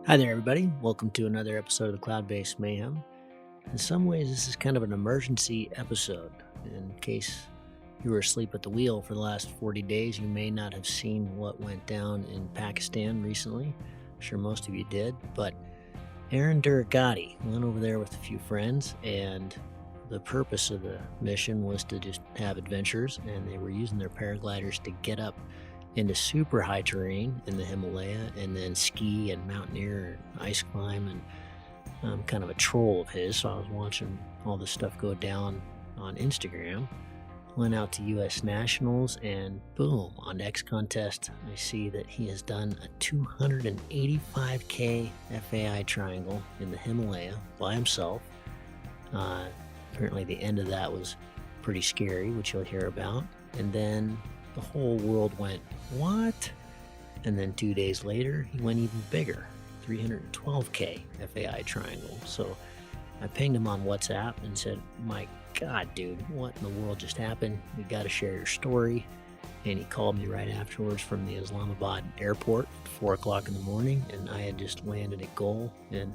Hi there, everybody. Welcome to another episode of the Cloud-Based Mayhem. In some ways, this is kind of an emergency episode. In case you were asleep at the wheel for the last 40 days, you may not have seen what went down in Pakistan recently. I'm sure most of you did, but Aaron Durogati went over there with a few friends, and the purpose of the mission was to just have adventures, and they were using their paragliders to get up into super high terrain in the Himalaya and then ski and mountaineer and ice climb. And I'm kind of a troll of his, so I was watching all this stuff go down on Instagram. Went out to US Nationals, and boom, on X Contest, I see that he has done a 285K FAI triangle in the Himalaya by himself. Apparently the end of that was pretty scary, which you'll hear about. And then the whole world went, what? And then 2 days later, he went even bigger, 312K FAI triangle. So I pinged him on WhatsApp and said, my God, dude, what in the world just happened? You got to share your story. And he called me right afterwards from the Islamabad airport at 4 o'clock in the morning. And I had just landed at Gol in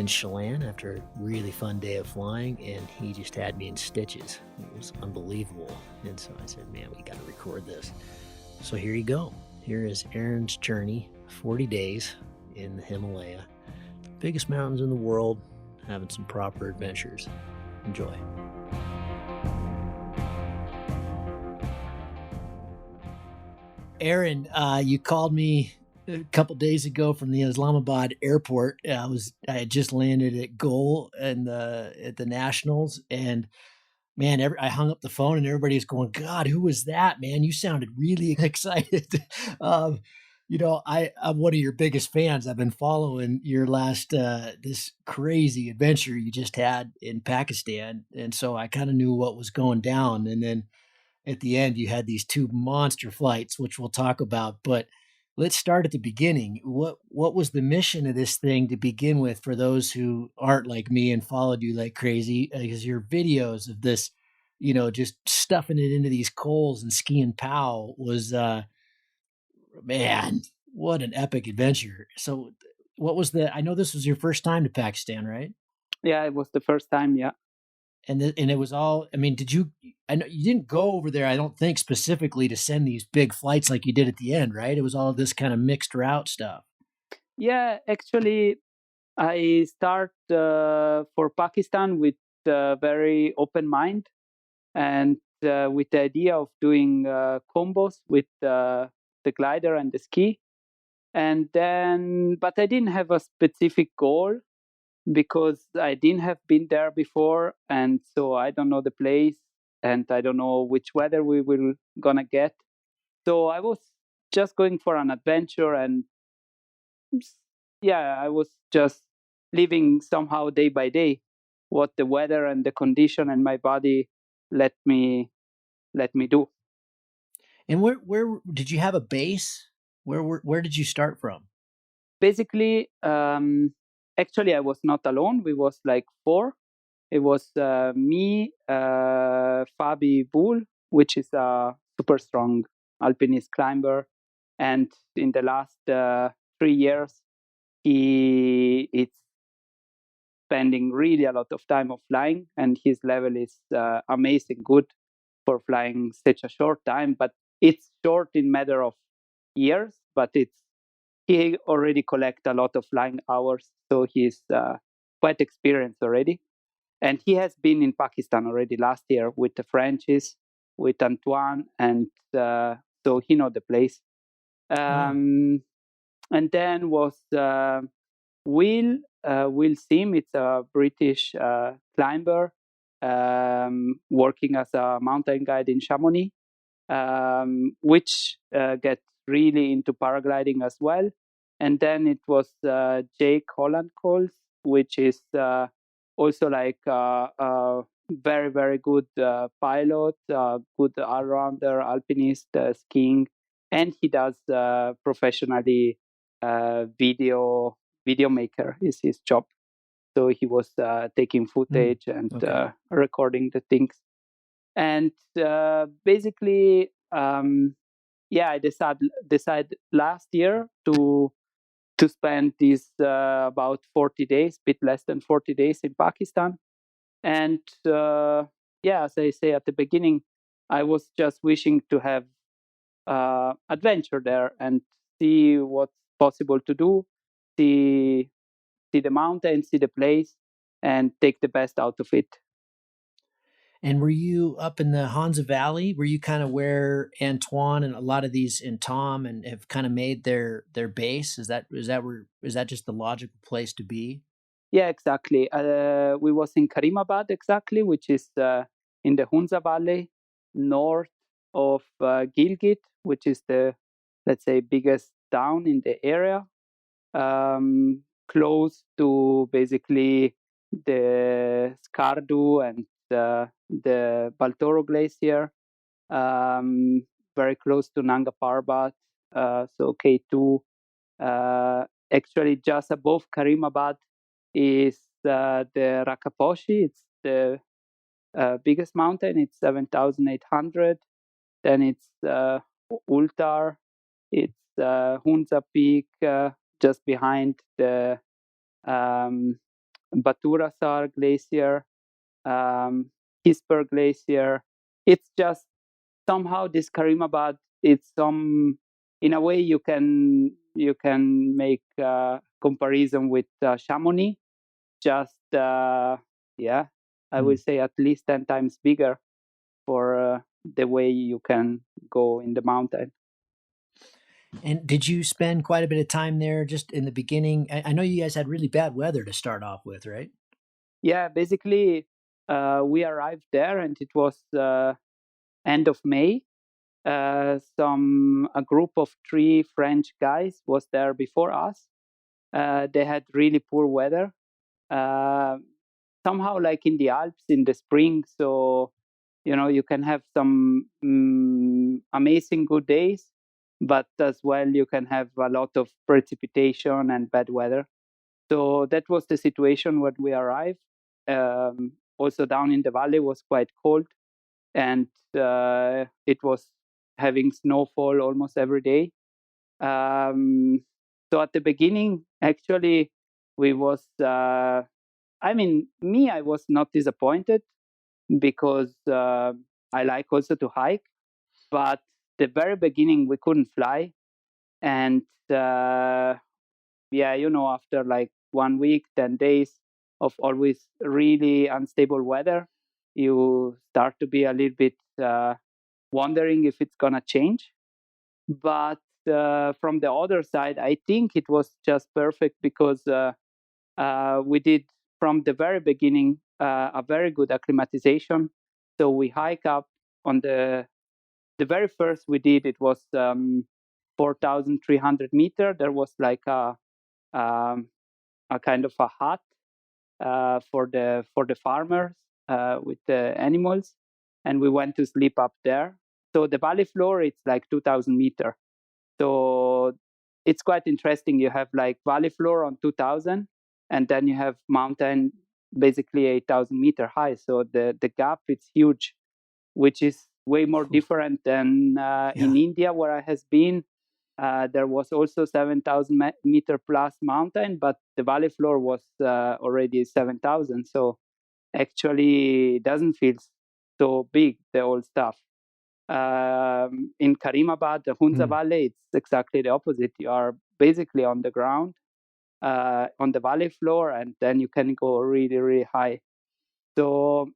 Chelan after a really fun day of flying, and he just had me in stitches. It was unbelievable. And so I said, man, we got to record this. So here you go. Here is Aaron's journey, 40 days in the Himalaya, the biggest mountains in the world, having some proper adventures. Enjoy. Aaron, you called me a couple days ago from the Islamabad airport. I had just landed at Gol and at the Nationals, and man, I hung up the phone and everybody's going, God, who was that, man? You sounded really excited. I'm one of your biggest fans. I've been following your last this crazy adventure you just had in Pakistan, and so I kind of knew what was going down. And then at the end, you had these two monster flights, which we'll talk about. But let's start at the beginning. What was the mission of this thing to begin with for those who aren't like me and followed you like crazy? Because your videos of this, just stuffing it into these coals and skiing POW was, man, what an epic adventure. So what was I know this was your first time to Pakistan, right? Yeah, it was the first time, yeah. And it was all, I mean, I know you didn't go over there, I don't think, specifically to send these big flights like you did at the end, right? It was all this kind of mixed route stuff. Yeah, actually, I start for Pakistan with a very open mind and with the idea of doing combos with the glider and the ski. And then, but I didn't have a specific goal because I didn't have been there before. And so I don't know the place and I don't know which weather we will gonna get. So I was just going for an adventure, and yeah, I was just living somehow day by day what the weather and the condition and my body let me do. And where did you have a base? Where did you start from? Basically, actually, I was not alone. We was like four. It was me, Fabi Bull, which is a super strong alpinist climber, and in the last 3 years, it's spending really a lot of time of flying, and his level is amazing good for flying such a short time. But it's short in matter of years, but he already collect a lot of flying hours, so he's quite experienced already. And he has been in Pakistan already last year with the Frenchies, with Antoine, and so he know the place. And then was Will Sim. It's a British climber working as a mountain guide in Chamonix, which gets really into paragliding as well. And then it was Jake Holland Coles, which is also like a very, very good pilot, good all-rounder, alpinist, skiing, and he does professionally video maker is his job. So he was taking footage and recording the things. And basically, I decided last year to to spend these about 40 days, bit less than 40 days in Pakistan. And yeah, as I say at the beginning, I was just wishing to have adventure there and see what's possible to do, see the mountain, see the place, and take the best out of it. And were you up in the Hansa Valley? Were you kind of where Antoine and a lot of these and Tom and have kind of made their base? Is that just the logical place to be? Yeah, exactly. We was in Karimabad, exactly, which is in the Hunza Valley, north of Gilgit, which is the, let's say, biggest town in the area, close to basically the Skardu and the Baltoro Glacier, um, very close to Nanga Parbat, so K2. Actually, just above Karimabad is the Rakaposhi. It's the biggest mountain. It's 7,800. Then it's Ultar. It's Hunza Peak, just behind the um, Baturasar Glacier, Hisper Glacier. It's just somehow this Karimabad. It's in a way you can make comparison with Chamonix. Just yeah, I Hmm. would say at least 10 times bigger for the way you can go in the mountain. And did you spend quite a bit of time there just in the beginning? I know you guys had really bad weather to start off with, right? Yeah, basically, we arrived there and it was end of May. A group of three French guys was there before us. They had really poor weather. Uh, Somehow, like in the Alps in the spring, so you can have some amazing good days, but as well you can have a lot of precipitation and bad weather. So that was the situation when we arrived. Also down in the valley was quite cold, and it was having snowfall almost every day. So at the beginning, actually, we was. I mean, me, I was not disappointed because I like also to hike. But the very beginning, we couldn't fly, and yeah, after like 1 week, 10 days of always really unstable weather, you start to be a little bit wondering if it's gonna change. But from the other side, I think it was just perfect because we did from the very beginning a very good acclimatization. So we hike up on the very first we did. It was 4,300 meter. There was like um, a kind of a hut for the farmers with the animals, and we went to sleep up there. So the valley floor it's like 2,000 meter. So it's quite interesting. You have like valley floor on 2,000, and then you have mountain basically 8,000 meter high. So the gap is huge, which is way more Phew. different than in Yeah. India where I has been. There was also 7,000 meter plus mountain, but the valley floor was already 7,000. So actually, it doesn't feel so big, the old stuff. In Karimabad, the Hunza Hmm. Valley, it's exactly the opposite. You are basically on the ground, on the valley floor, and then you can go really, really high. So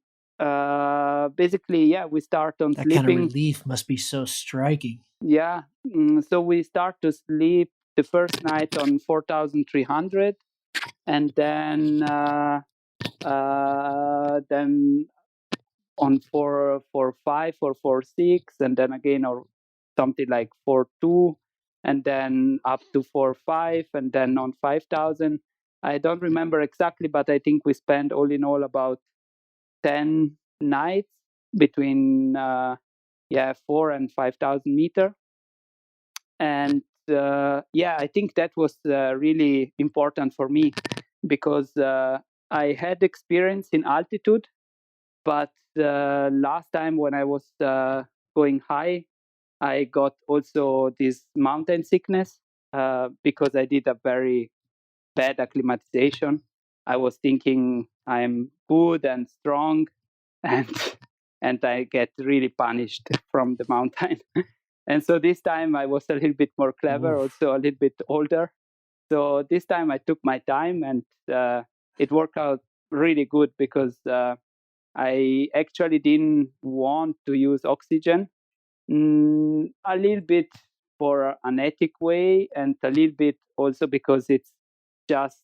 basically, yeah, we start on That kind of sleeping. relief must be so striking. Yeah, so we start to sleep the first night on 4,300, and then on 445 or 46, and then again or something like 42, and then up to 45, and then on 5,000. I don't remember exactly, but I think we spent all in all about 10 nights between 4 and 5,000 meter. And yeah, I think that was really important for me because I had experience in altitude, but last time when I was going high, I got also this mountain sickness. because I did a very bad acclimatization. I was thinking I'm good and strong, and and I get really punished from the mountain. And so this time I was a little bit more clever, Oof. also a little bit older. So this time I took my time, and it worked out really good because I actually didn't want to use oxygen. A little bit for an ethic way, and a little bit also because it's just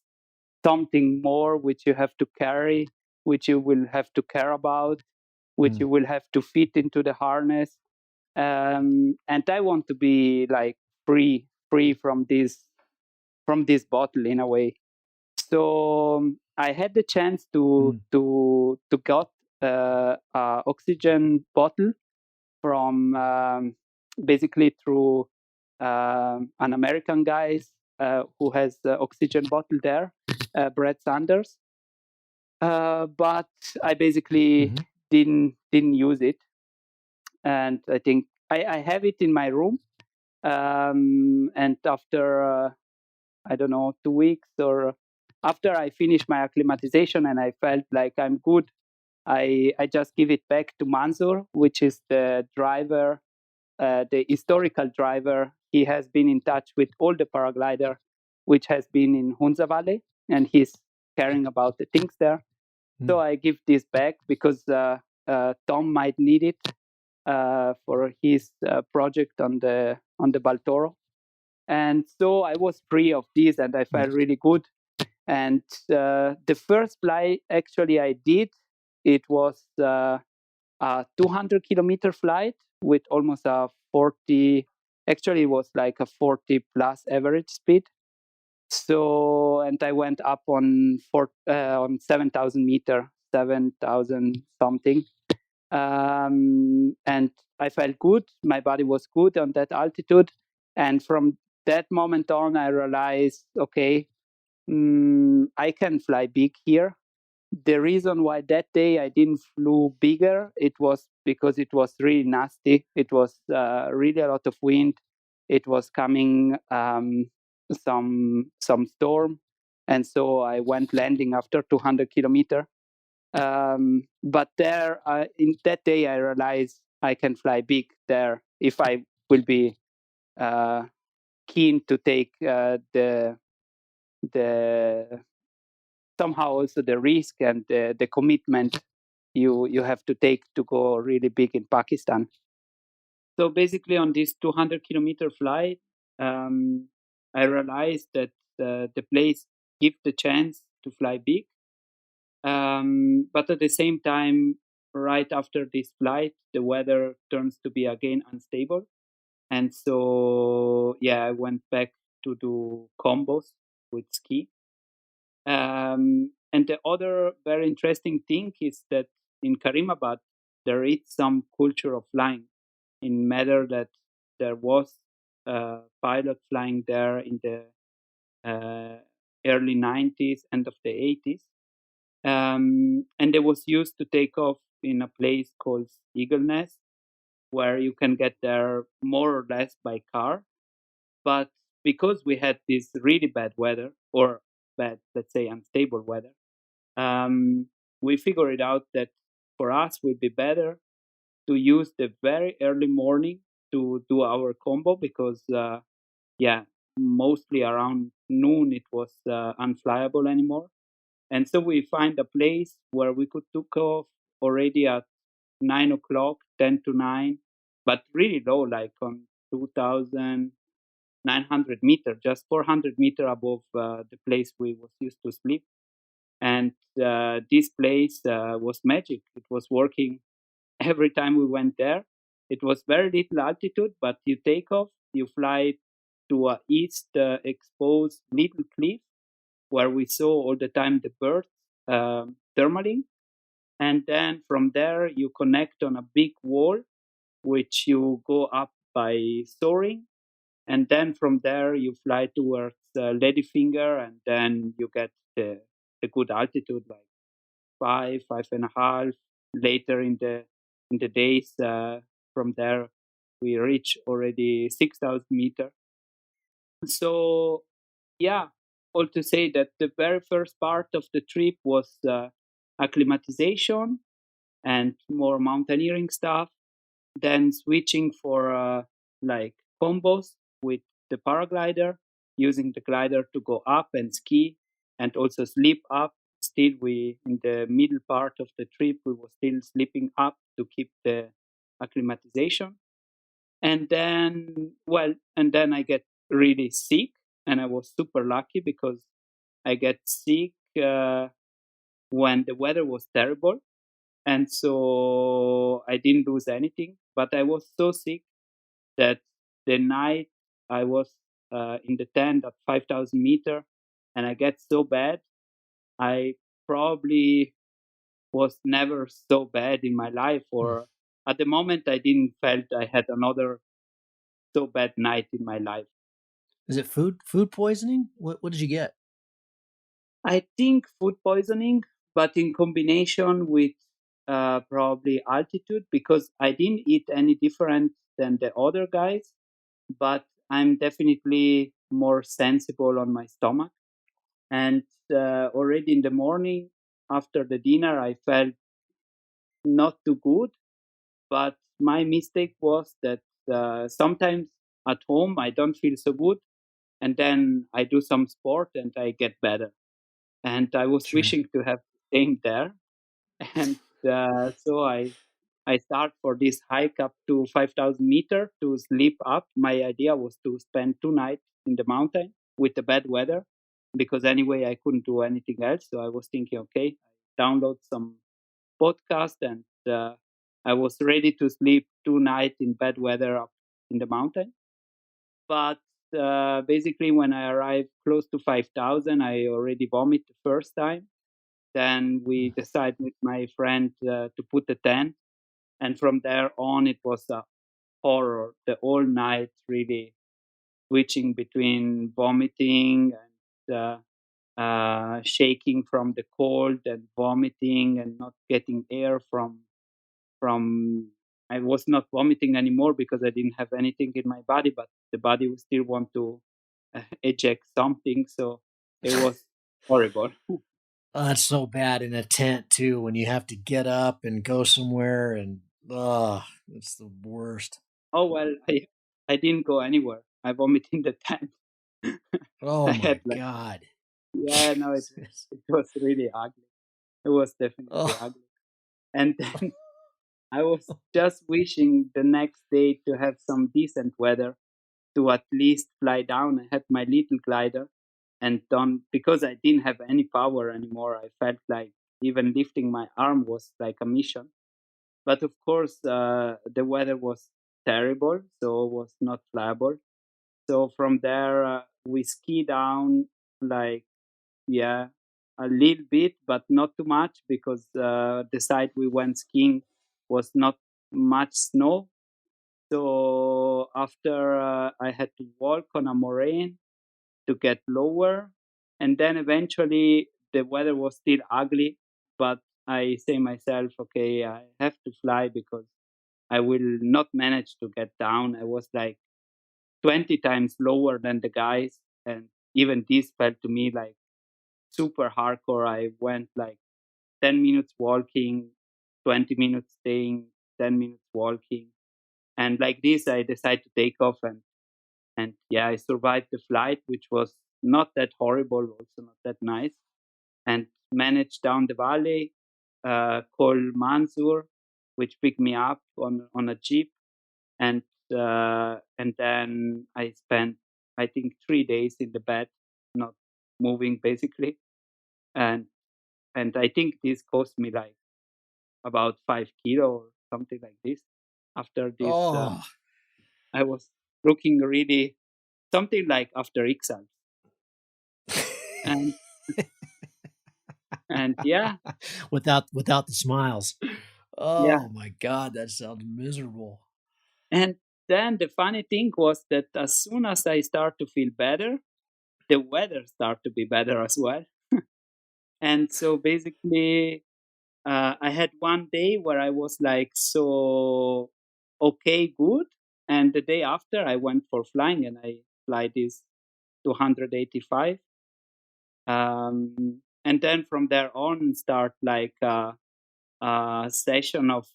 something more which you have to carry, which you will have to care about, which you will have to fit into the harness. And I want to be like free from this bottle in a way. So I had the chance to get a oxygen bottle from basically through an American guy who has the oxygen bottle there, Brett Sanders. But I basically didn't use it, and I think I have it in my room. And after I don't know 2 weeks or after I finished my acclimatization and I felt like I'm good, I just give it back to Mansour, which is the driver, the historical driver. He has been in touch with all the paraglider, which has been in Hunza Valley, and he's caring about the things there. So I give this back because Tom might need it for his project on the Baltoro. And so I was free of this, and I felt really good. And the first flight actually I did, it was a 200-kilometer flight with almost a 40. Actually, it was like a 40 plus average speed. So, and I went up on 7,000 meter, 7,000 something. And I felt good. My body was good on that altitude. And from that moment on, I realized, okay, I can fly big here. The reason why that day I didn't flew bigger, it was because it was really nasty. It was really a lot of wind. It was coming some storm, and so I went landing after 200 kilometer. But there, in that day, I realized I can fly big there if I will be uh, keen to take the somehow also the risk and the commitment you have to take to go really big in Pakistan. So basically, on this 200-kilometer flight, I realized that the place gives the chance to fly big, but at the same time, right after this flight, the weather turns to be again unstable, and so yeah, I went back to do combos with ski. And the other very interesting thing is that in Karimabad, there is some culture of flying, in matter that there was a pilot flying there in the early 90s, end of the 80s. And it was used to take off in a place called Eagle Nest, where you can get there more or less by car. But because we had this really bad weather, or bad, let's say, unstable weather, we figured out that for us would be better to use the very early morning to do our combo because yeah, mostly around noon it was unflyable anymore, and so we find a place where we could take off already at 9 o'clock, 10 to 9, but really low, like on 2,900 meters, just 400 meters above the place we was used to sleep. And this place was magic. It was working every time we went there. It was very little altitude, but you take off, you fly to a east exposed little cliff where we saw all the time the birds thermaling. And then from there, you connect on a big wall, which you go up by soaring. And then from there, you fly towards Ladyfinger, and then you get the good altitude, like 5.5. Later in the days from there, we reach already 6,000 meters. So yeah, all to say that the very first part of the trip was acclimatization and more mountaineering stuff, then switching for like combos with the paraglider, using the glider to go up and ski and also sleep up. Still, we in the middle part of the trip we were still sleeping up to keep the acclimatization. And then, well, and then I get really sick, and I was super lucky because I get sick when the weather was terrible, and so I didn't lose anything. But I was so sick that the night I was in the tent at 5,000 meter, and I get so bad, I probably was never so bad in my life. Hmm. Or at the moment, I didn't felt I had another so bad night in my life. Is it food poisoning? What did you get? I think food poisoning, but in combination with probably altitude, because I didn't eat any different than the other guys, but I'm definitely more sensible on my stomach. And already in the morning after the dinner, I felt not too good. But my mistake was that sometimes at home I don't feel so good, and then I do some sport and I get better. And I was Sure. wishing to have the same there. And so I start for this hike up to 5,000 meter to sleep up. My idea was to spend 2 nights in the mountain with the bad weather, because anyway I couldn't do anything else. So I was thinking, okay, download some podcast, and I was ready to sleep 2 nights in bad weather up in the mountain. But basically, when I arrived close to 5,000, I already vomit the first time. Then we decided with my friend to put the tent, and from there on, it was a horror. The whole night, really switching between vomiting and shaking from the cold, and vomiting and not getting air from. I was not vomiting anymore because I didn't have anything in my body, but the body would still want to eject something. So it was horrible. Oh, that's so bad in a tent too when you have to get up and go somewhere and it's the worst. Oh well, I didn't go anywhere. I vomited in the tent. Oh I had my like, god. yeah, no, Jesus. it was really ugly. It was definitely Oh. ugly. And then I was just wishing the next day to have some decent weather to at least fly down. I had my little glider, and done because I didn't have any power anymore. I felt like even lifting my arm was like a mission. But of course, the weather was terrible, so it was not flyable. So from there, we ski down, like, yeah, a little bit, but not too much, because the side we went skiing was not much snow. So after I had to walk on a moraine to get lower, and then eventually the weather was still ugly. But I say myself, okay, I have to fly because I will not manage to get down. I was like 20 times lower than the guys, and even this felt to me like super hardcore. I went like 10 minutes walking, 20 minutes staying, 10 minutes walking. And like this, I decided to take off, and yeah, I survived the flight, which was not that horrible, also not that nice, and managed down the valley, called Mansour, which picked me up on a jeep. And then I spent, I think, 3 days in the bed, not moving basically. And and I think this cost me like about 5 kilo or something like this. After this, Oh. I was looking really something like after exams. And and yeah, without the smiles. yeah. Oh my god, that sounds miserable. And then the funny thing was that as soon as I start to feel better, the weather start to be better as well. And so basically, I had one day where I was like, so okay, good. And the day after, I went for flying, and I fly this. 285. And then from there on start like a session of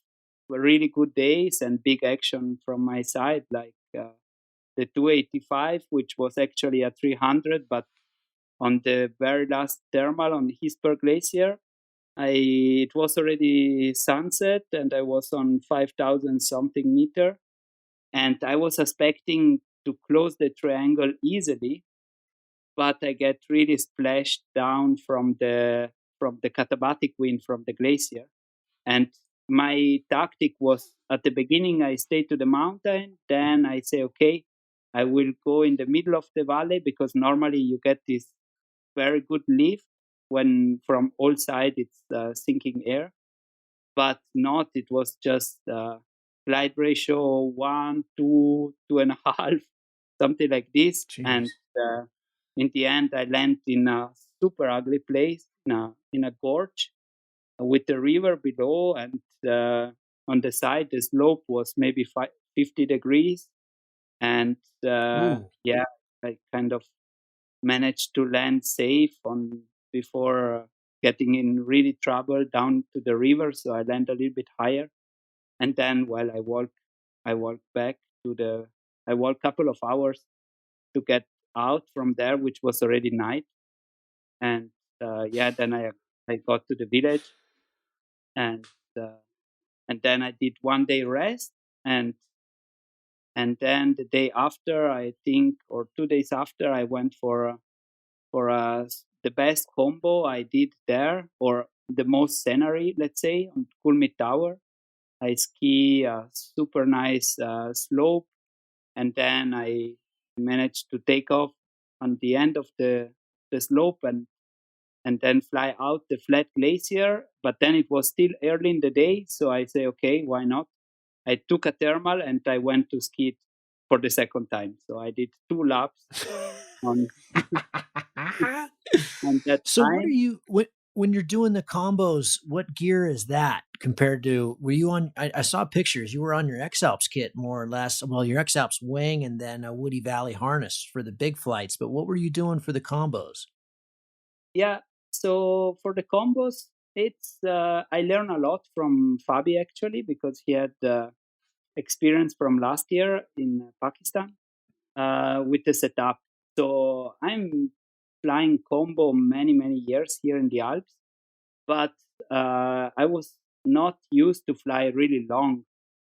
really good days and big action from my side, like the 285, which was actually a 300, but on the very last thermal on Hisper Glacier, it was already sunset and I was on 5,000 something meter, and I was expecting to close the triangle easily, but I get really splashed down from the katabatic wind from the glacier. And my tactic was, at the beginning I stay to the mountain, then I say, okay, I will go in the middle of the valley, because normally you get this very good lift when from all sides it's sinking air, but not. It was just glide ratio 1, 2, 2.5, something like this. And Jeez. in the end, I land in a super ugly place, in a gorge with the river below, and on the side, the slope was maybe 50 degrees. And Ooh. yeah, I kind of managed to land safe on before getting in really trouble down to the river. So I land a little bit higher, and then while I walk back to the. I walk a couple of hours to get out from there, which was already night. And yeah, then I got to the village, and uh, and then I did 1 day rest, and then the day after, I think, or 2 days after, I went for the best combo I did there, or the most scenery, let's say, on Kulmit Tower. I ski a super nice slope, and then I managed to take off on the end of the slope, and then fly out the flat glacier. But then it was still early in the day, so I say, okay, why not? I took a thermal and I went to ski it for the second time. So I did 2 laps on on that So what are time. you when you're doing the combos, what gear is that compared to were you on I saw pictures, you were on your X Alps kit more or less. Well, your X Alps wing and then a Woody Valley harness for the big flights, but what were you doing for the combos? Yeah. So for the combos, it's I learned a lot from Fabi, actually, because he had experience from last year in Pakistan with the setup. So I'm flying combo many years here in the Alps, but I was not used to fly really long.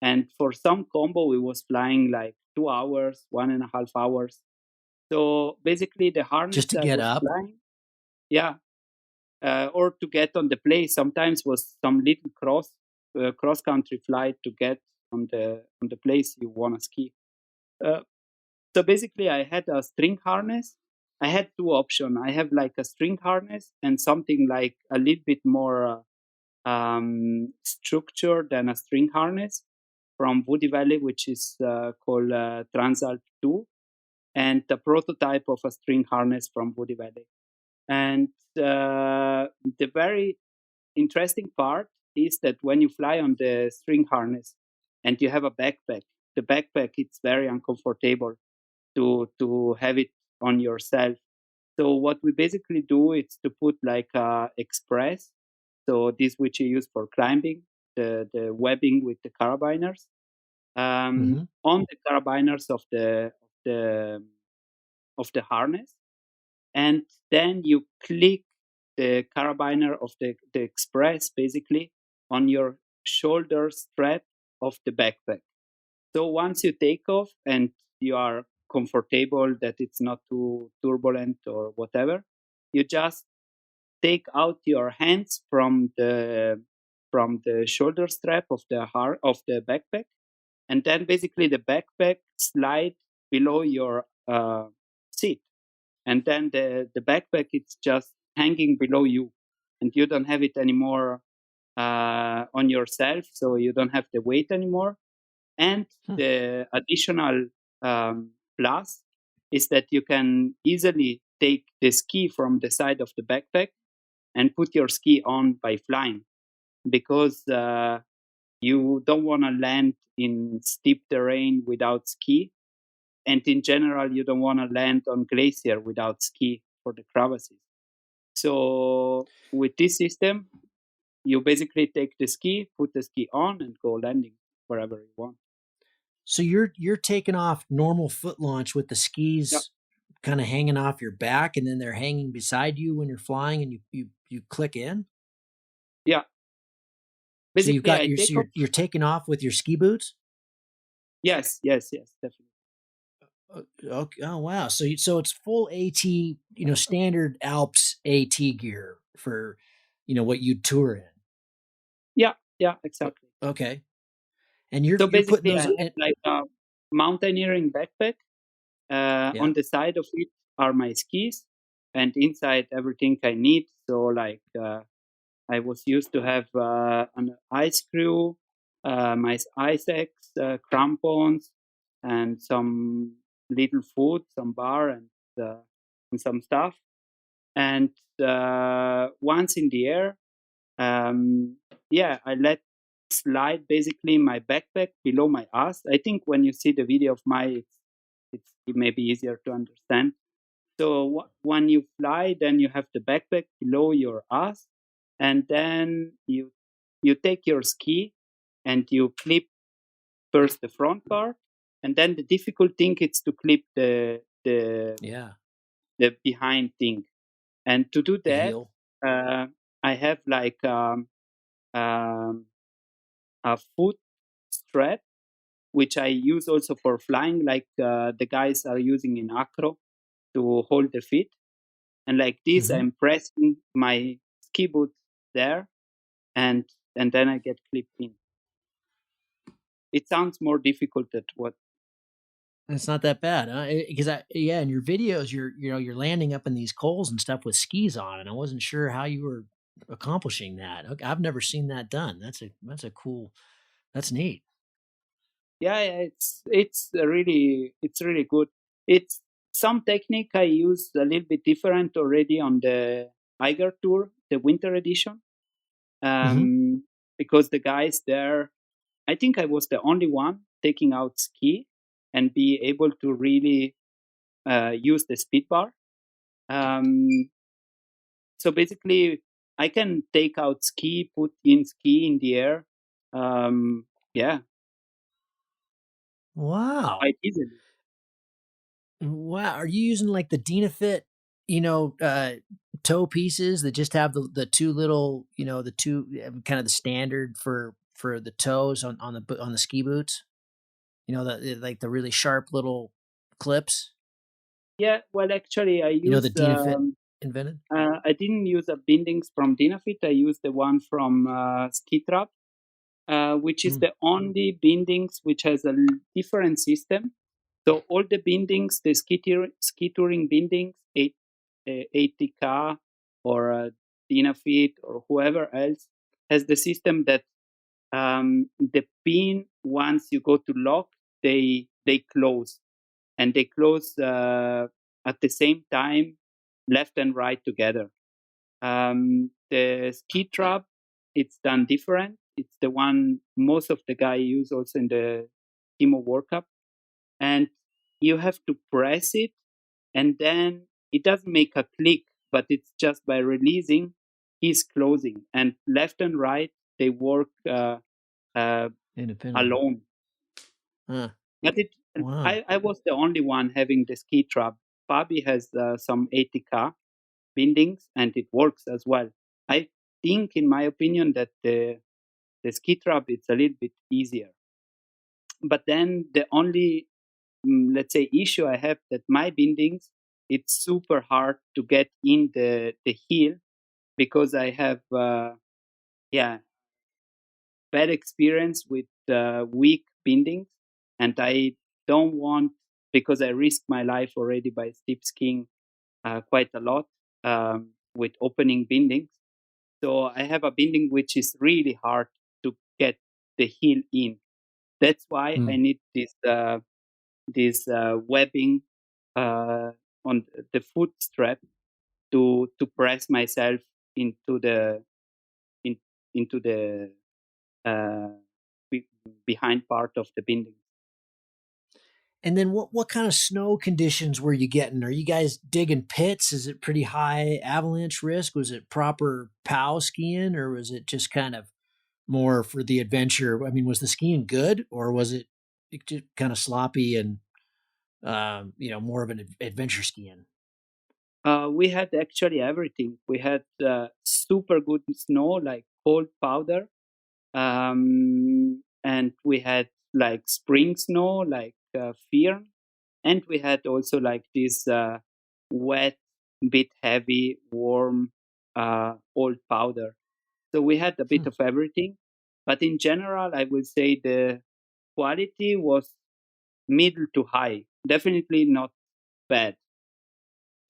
And for some combo, we was flying like 2 hours, 1.5 hours. So basically, the Just harness to I get was up? flying, yeah, or to get on the place. Sometimes was some little cross country flight to get on the place you want to ski. Uh, so basically, I had a string harness. I had two options. I have like a string harness and something like a little bit more structured than a string harness from Woody Valley, which is called Transalp 2, and the prototype of a string harness from Woody Valley. And the very interesting part is that when you fly on the string harness and you have a backpack, the backpack it's very uncomfortable to have it on yourself. So what we basically do is to put like a express, so this which you use for climbing, the webbing with the carabiners, Mhm. on the carabiners the of the harness, and then you click the carabiner of the express basically on your shoulder strap of the backpack. So once you take off and you are comfortable that it's not too turbulent or whatever, you just take out your hands from the shoulder strap of the backpack, and then basically the backpack slide below your seat, and then the backpack it's just hanging below you, and you don't have it anymore on yourself, so you don't have the weight anymore. And Hmm. the additional plus is that you can easily take the ski from the side of the backpack and put your ski on by flying, because you don't want to land in steep terrain without ski. and in general, you don't want to land on glacier without ski for the crevasses. So with this system, you basically take the ski, put the ski on, and go landing wherever you want. So you're taking off normal foot launch with the Yeah, skis kind of hanging off your back, and then they're hanging beside you when you're flying, and you click in. yeah. So you've Basically, got I your take off. you're taking off with your ski boots. Yes, yes, yes, definitely. Okay. Oh wow. So it's full AT, standard Alps AT gear for, what you tour in. Yeah, yeah, exactly. Okay. And you're So you're putting basically, I those have in. like a mountaineering backpack. Yeah. On the side of it are my skis, and inside everything I need. So like I was used to have an ice screw, my ice axe, crampons, and some little food, some bar, and some stuff. And once in the air, yeah, I let slide basically my backpack below my ass. I think when you see the video of it may be easier to understand. So when you fly, then you have the backpack below your ass, and then you take your ski and you clip first the front part, and then the difficult thing is to clip Yeah. the behind thing. And to do The that, heel. I have like um, a foot strap, which I use also for flying, like the guys are using in acro to hold the feet. And like this, Hmm. I'm pressing my ski boot there, and then I get clipped in. It sounds more difficult than what. It's not that bad, huh? Because yeah, in your videos, you're landing up in these coals and stuff with skis on, and I wasn't sure how you were accomplishing that. Okay, I've never seen that done. That's a cool. That's neat. Yeah, yeah, it's really good. It's some technique I used a little bit different already on the Eiger Tour, the winter edition, Hmm. um, because the guys there, I think I was the only one taking out ski and be able to really use the speed bar. Um, so basically, I can take out ski, put in ski in the air, yeah, Wow. quite easily. Wow. Are you using like the Dynafit, you know, uh, toe pieces that just have the two little, the two kind of the standard for the toes on the ski boots? Like the really sharp little clips. Yeah, well, actually, The Dynafit invented. I didn't use a bindings from Dynafit. I used the one from Skitrap, which is Mm. the only bindings which has a different system. So all the bindings, the ski touring bindings, 80K or Dynafit or whoever else, has the system that the pin, once you go to lock, they close, and they close at the same time, left and right together. The ski trap, it's done different. It's the one most of the guy use also in the Timo World Cup, and you have to press it, and then it doesn't make a click, but it's just by releasing, he's closing, and left and right they work uh, Independently. alone. Huh. But Wow. I was the only one having the ski trap. Fabi has some 80K bindings, and it works as well. I think, in my opinion, that the ski trap is a little bit easier. But then the only, let's say, issue I have that my bindings, it's super hard to get in the heel, because I have yeah, bad experience with weak bindings, and I don't want, because I risk my life already by steep skiing quite a lot with opening bindings. So I have a binding which is really hard to get the heel in. That's why I Mm. need this webbing on the foot strap to press myself into in, into the uh, be- behind part of the binding. And then what kind of snow conditions were you getting? Are you guys digging pits? Is it pretty high avalanche risk? Was it proper POW skiing, or was it just kind of more for the adventure? I mean, was the skiing good, or was it just kind of sloppy and more of an adventure skiing? We had actually everything. We had super good snow, like cold powder, and we had like spring snow, like firn, and we had also like this wet, bit heavy, warm, old powder. So we had a bit Hmm. of everything, but in general, I would say the quality was middle to high. Definitely not bad.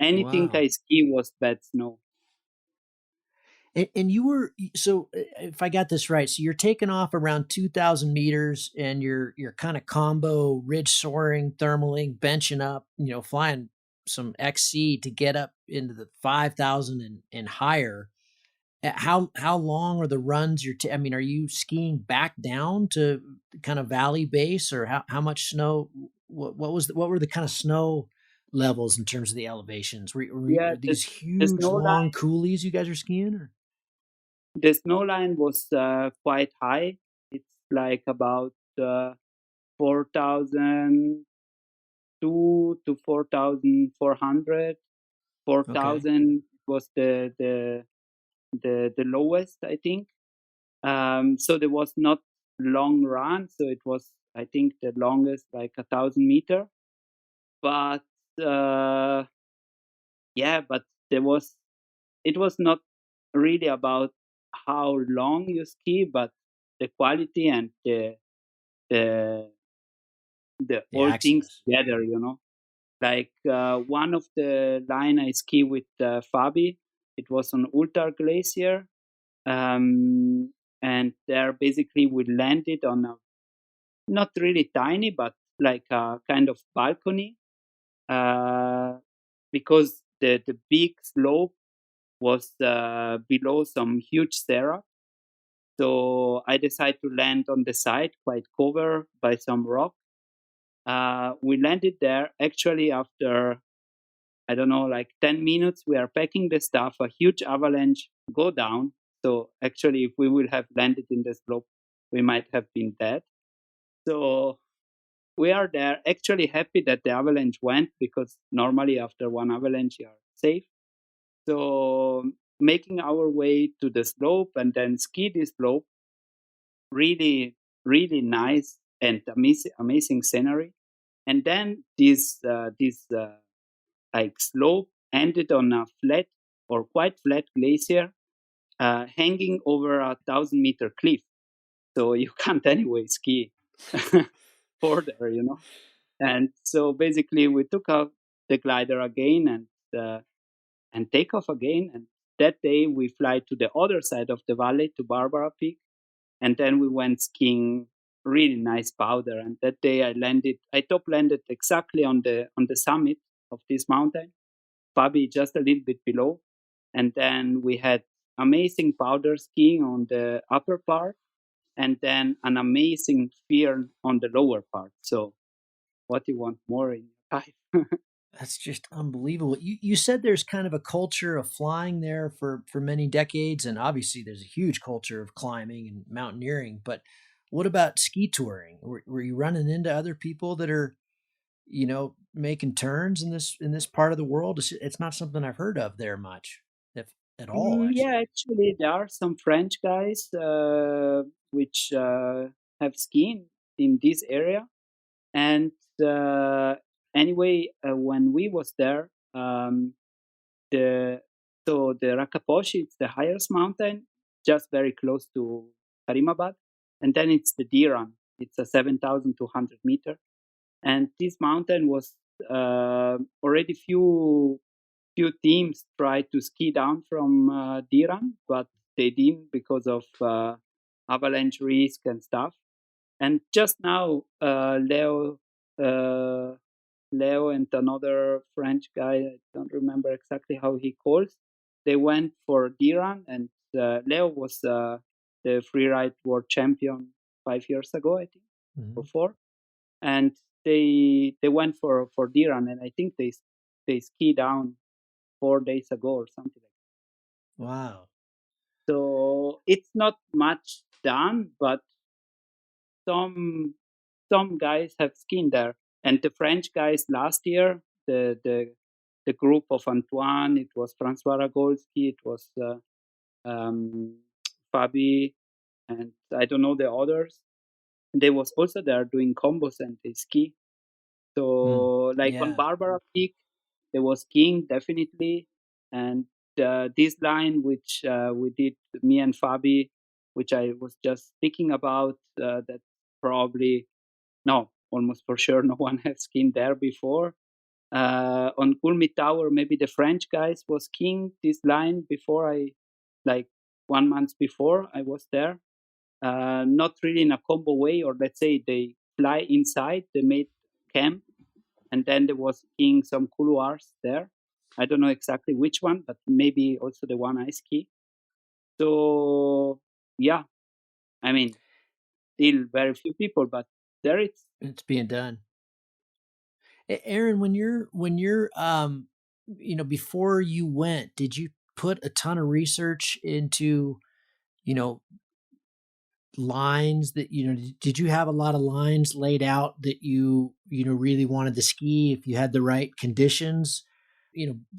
Anything Wow. I ski was bad snow. And you were so if I got this right, so you're taking off around 2,000 meters, and you're kind of combo ridge soaring, thermaling, benching up, flying some XC to get up into the 5,000 and higher. How long are the runs I mean, are you skiing back down to kind of valley base, or how much snow? What were the kind of snow levels in terms of the elevations? Yeah, Are these the huge snow long line, coulees you guys are skiing? Or? the snow line was quite high. It's like about 4,002 to 4,400. Okay. 4,000 was the lowest, I think. So there was not long run. So it was, I think, the longest like 1,000 meter. But uh, yeah, but there was it was not really about how long you ski, but the quality and the The all things access. together. Like one of the line I ski with Fabi, it was on Ultar Glacier, and there basically we landed on a not really tiny, but like a kind of balcony, uh, because the big slope was below some huge serra. So I decided to land on the side, quite covered by some rock. We landed there actually after, I don't know, like 10 minutes. We are packing the stuff, a huge avalanche go down. So actually, if we would have landed in the slope, we might have been dead. So we are there actually happy that the avalanche went, because normally after one avalanche, you are safe. So making our way to the slope and then ski this slope, really, really nice and amazing scenery. And then this like slope ended on a flat or quite flat glacier, hanging over 1,000 meter cliff. So you can't anyway ski further. And so basically, we took out the glider again and take off again. And that day, we fly to the other side of the valley to Barbara Peak, and then we went skiing really nice powder. And that day I top landed exactly on the summit of this mountain, Fabi just a little bit below. And then we had amazing powder skiing on the upper part, and then an amazing fear on the lower part. So what do you want more in your life? That's just unbelievable. You said there's kind of a culture of flying there for many decades, and obviously there's a huge culture of climbing and mountaineering. But what about ski touring? Were you running into other people that are making turns in this part of the world? It's not something I've heard of there much, if at all, Yeah, actually. actually, there are some French guys which have skiing in this area. And uh, anyway, when we was there, the so the Rakaposhi, it's the highest mountain, just very close to Karimabad, and then it's the Diran. It's a 7,200 meter, and this mountain was already few teams tried to ski down from Diran, but they didn't because of avalanche risk and stuff. And just now, uh, Leo and another French guy, I don't remember exactly how he calls, they went for Diran, and Leo was the freeride world champion 5 years ago, I think, or Mhm. four. and they went for Diran, and I think they ski down 4 days ago or something like Wow. that. So it's not much done, but some some guys have skied there. And the French guys last year, the group of Antoine, it was Francois Ragolski, it was um, Fabi, and I don't know the others. They was also there doing combos and they ski. Hmm. So like on Yeah. Barbara Peak, there was skiing definitely, and this line which we did, me and Fabi, which I was just speaking about, that probably no, almost for sure, no one has skied there before. On Kulmi Tower, maybe the French guys was skiing this line before like 1 month before I was there. Not really in a combo way, or let's say they fly inside, they made camp, and then there was skiing some couloirs there. I don't know exactly which one, but maybe also the one I ski. So yeah, I mean, still very few people, but there it's It's being done. Aaron, when you're before you went, did you put a ton of research into, you know, lines that, did you have a lot of lines laid out that really wanted to ski if you had the right conditions?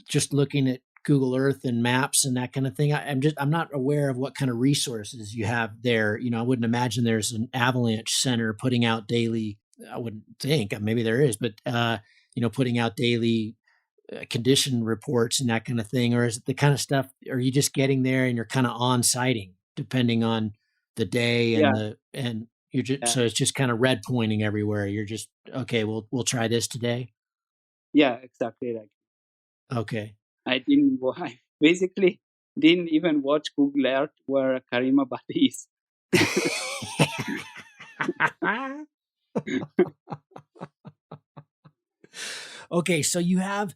Just looking at Google Earth and maps and that kind of thing. I'm not aware of what kind of resources you have there. I wouldn't imagine there's an avalanche center putting out daily. I wouldn't think, maybe there is, but putting out daily condition reports and that kind of thing, or is it the kind of stuff? Are you just getting there and you're kind of on sighting depending on the day yeah, and you're just yeah, so it's just kind of red pointing everywhere. You're just okay. We'll try this today. yeah, exactly. Like Okay. I didn't, I basically didn't even watch Google Earth where Karimabad is. Okay, so you have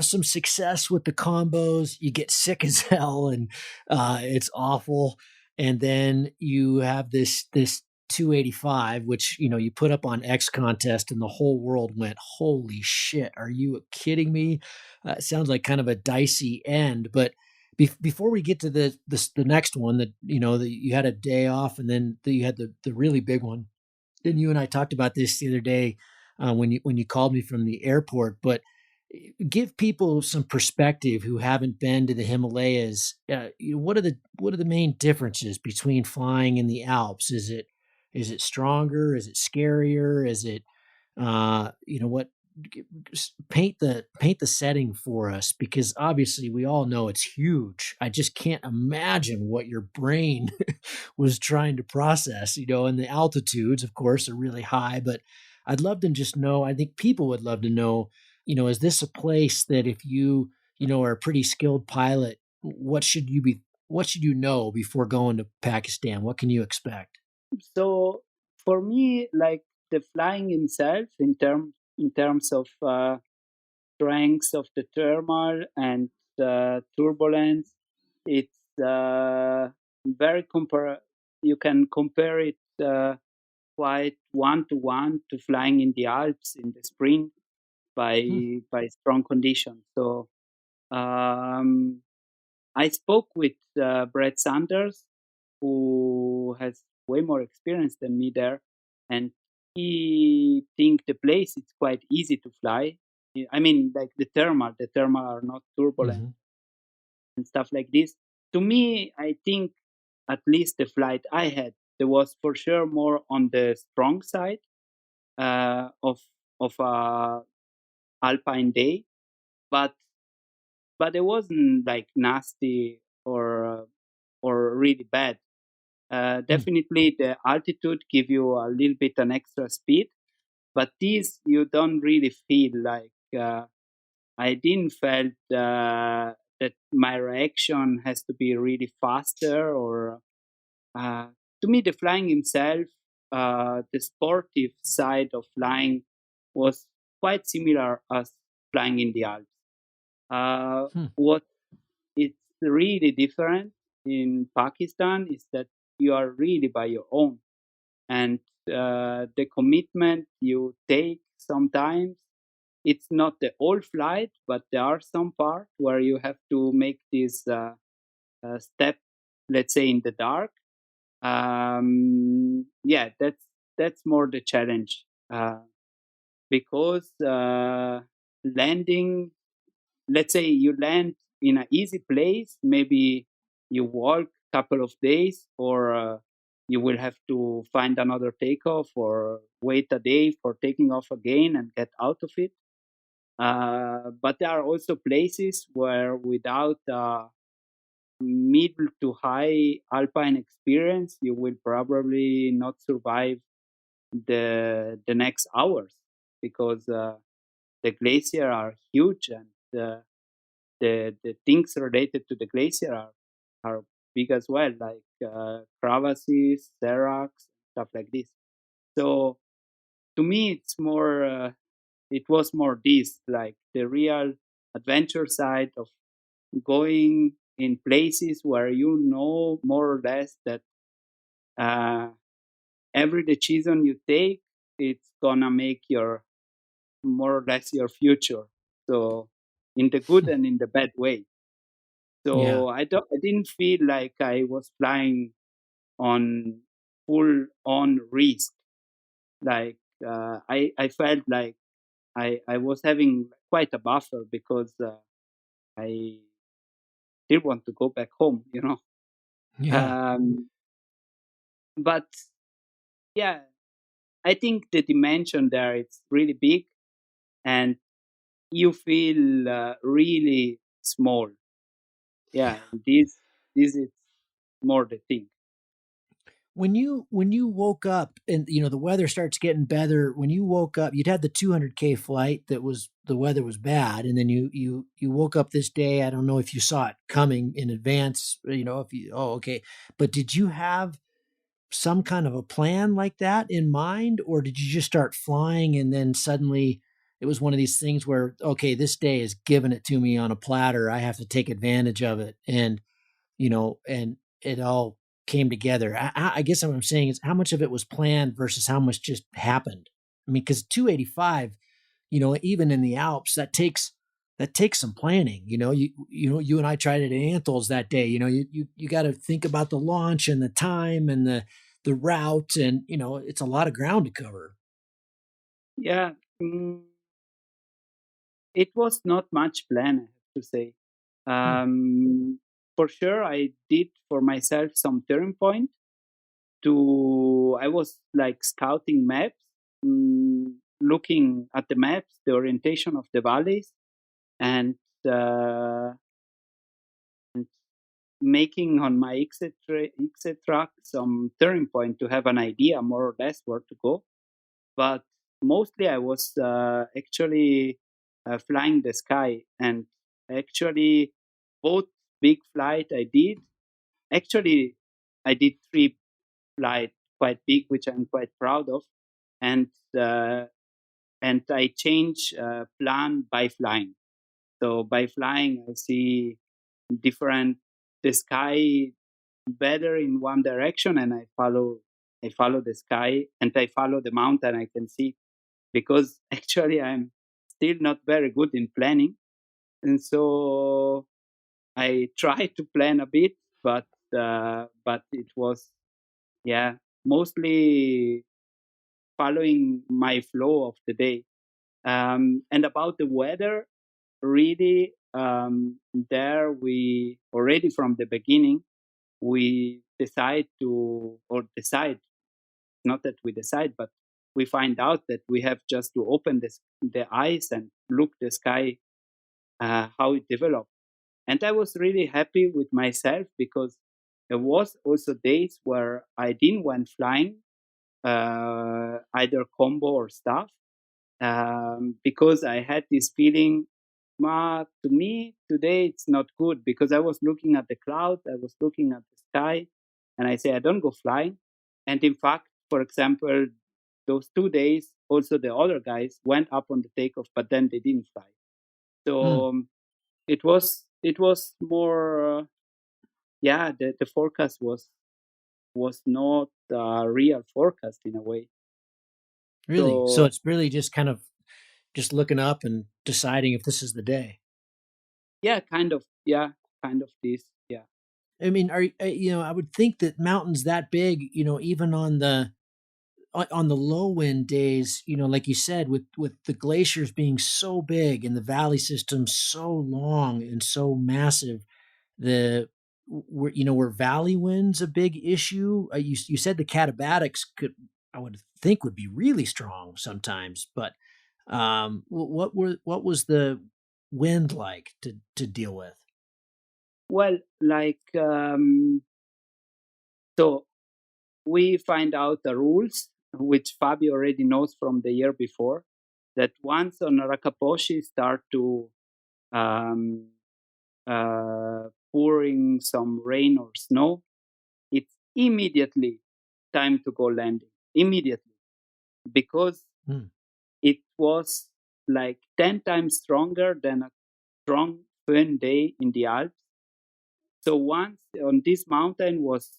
some success with the combos. You get sick as hell, and it's awful. And then you have this 285, which you put up on X contest, and the whole world went, "Holy shit! Are you kidding me?" It sounds like kind of a dicey end, but. Before we get to the next one, that you had a day off, and then you had the really big one, and you and I talked about this the other day when you called me from the airport. But give people some perspective who haven't been to the Himalayas. What are the main differences between flying in the Alps? Is it stronger? Is it scarier? Is it what? Paint the setting for us, because obviously we all know it's huge. I just can't imagine what your brain was trying to process, and the altitudes, of course, are really high. But I'd love to just know, I think people would love to know, is this a place that if are a pretty skilled pilot, what should you know before going to Pakistan? What can you expect? So for me, like the flying itself, in terms of strengths of the thermal and turbulence, it's very compare. You can compare it quite 1 to 1 to flying in the Alps in the spring by Hmm. by strong conditions. So um, I spoke with Brett Sanders, who has way more experience than me there, and he think the place is quite easy to fly. I mean, like the thermal are not turbulent Hmm. and stuff like this. To me, I think at least the flight I had, there was for sure more on the strong side of a alpine day, but it wasn't like nasty or really bad. Hmm. Definitely, the altitude give you a little bit an extra speed, but this you don't really feel like. I didn't felt that my reaction has to be really faster or. Uh, to me, the flying himself, the sportive side of flying, was quite similar as flying in the Alps. Hmm. What it's really different in Pakistan is that you are really by your own. and the commitment you take sometimes, it's not the whole flight, but there are some parts where you have to make this step, let's say, in the dark. Yeah, that's more the challenge, because landing, let's say you land in an easy place, maybe you walk a couple of days, or you will have to find another takeoff or wait a day for taking off again and get out of it. But there are also places where, without middle to high alpine experience, you will probably not survive the next hours, because the glacier are huge, and the things related to the glacier are big as well, like crevasses, seracs, stuff like this. So to me, it was more this, like the real adventure side of going in places where you know more or less that uh, every decision you take, it's gonna make your more or less your future. So in the good and in the bad way. Yeah. So I didn't feel like I was flying on full on risk. Like I felt like I was having quite a buffer, because I did want to go back home, you know. Yeah. Um, but yeah, I think the dimension there, it's really big, and you feel really small. Yeah, this is more the thing. When you woke up and the weather starts getting better, when you woke up, you'd had the 200K flight that was the weather was bad, and then you woke up this day. I don't know if you saw it coming in advance, if you oh okay, but did you have some kind of a plan like that in mind, or did you just start flying and then suddenly it was one of these things where, okay, this day is giving it to me on a platter. I have to take advantage of it, and it all came together. I guess what I'm saying is how much of it was planned versus how much just happened. I mean, because 285, even in the Alps, that takes some planning. You and I tried it at Anthels that day. You got to think about the launch and the time and the route, and it's a lot of ground to cover. Yeah, mm, it was not much plan, I have to say. Hmm. For sure, I did for myself some turning point. I was like scouting maps, looking at the maps, the orientation of the valleys, and uh, making on my exit track some turning point to have an idea more or less where to go. But mostly I was actually flying the sky, and actually both big flight I did. Actually, I did three flight quite big, which I'm quite proud of, and uh, and I change plan by flying. So by flying, I see different the sky better in one direction, and I follow the sky, and I follow the mountain I can see, because actually I'm still not very good in planning, and so I try to plan a bit, but it was, yeah, mostly following my flow of the day. And about the weather, really, there we already from the beginning we decide, not that we decide, but we find out that we have just to open the eyes and look the sky, how it developed. And I was really happy with myself, because there was also days where I didn't went flying, either combo or staff, because I had this feeling, to me today it's not good, because I was looking at the clouds, I was looking at the sky, and I say I don't go flying. And in fact, for example, those 2 days, also the other guys went up on the takeoff, but then they didn't fly. Hmm. So it was more, yeah, the forecast was not a real forecast in a way. Really? So So it's really just kind of just looking up and deciding if this is the day. yeah, kind of, yeah, kind of this, yeah. I mean, I would think that mountains that big, even on the low wind days, like you said, with the glaciers being so big and the valley system so long and so massive, the were valley winds a big issue? You said the catabatics could, I would think, would be really strong sometimes, but what was the wind like to deal with? Well, like so we find out the rules, which Fabio already knows from the year before, that once on Rakaposhi start to um, pouring some rain or snow, it's immediately time to go landing. Immediately. Because Hmm. it was like 10 times stronger than a strong fun day in the Alps. So once on this mountain was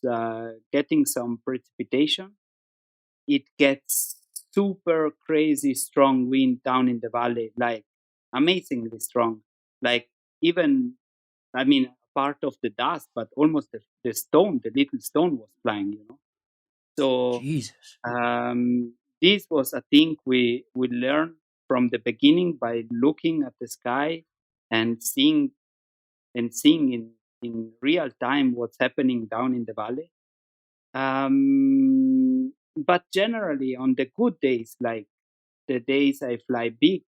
getting some precipitation, it gets super crazy strong wind down in the valley, like amazingly strong. Like even, I mean, part of the dust, but almost the stone, the little stone was flying. So Jesus. this was a thing we learned from the beginning by looking at the sky and seeing in real time what's happening down in the valley. But generally, on the good days, like the days I fly big,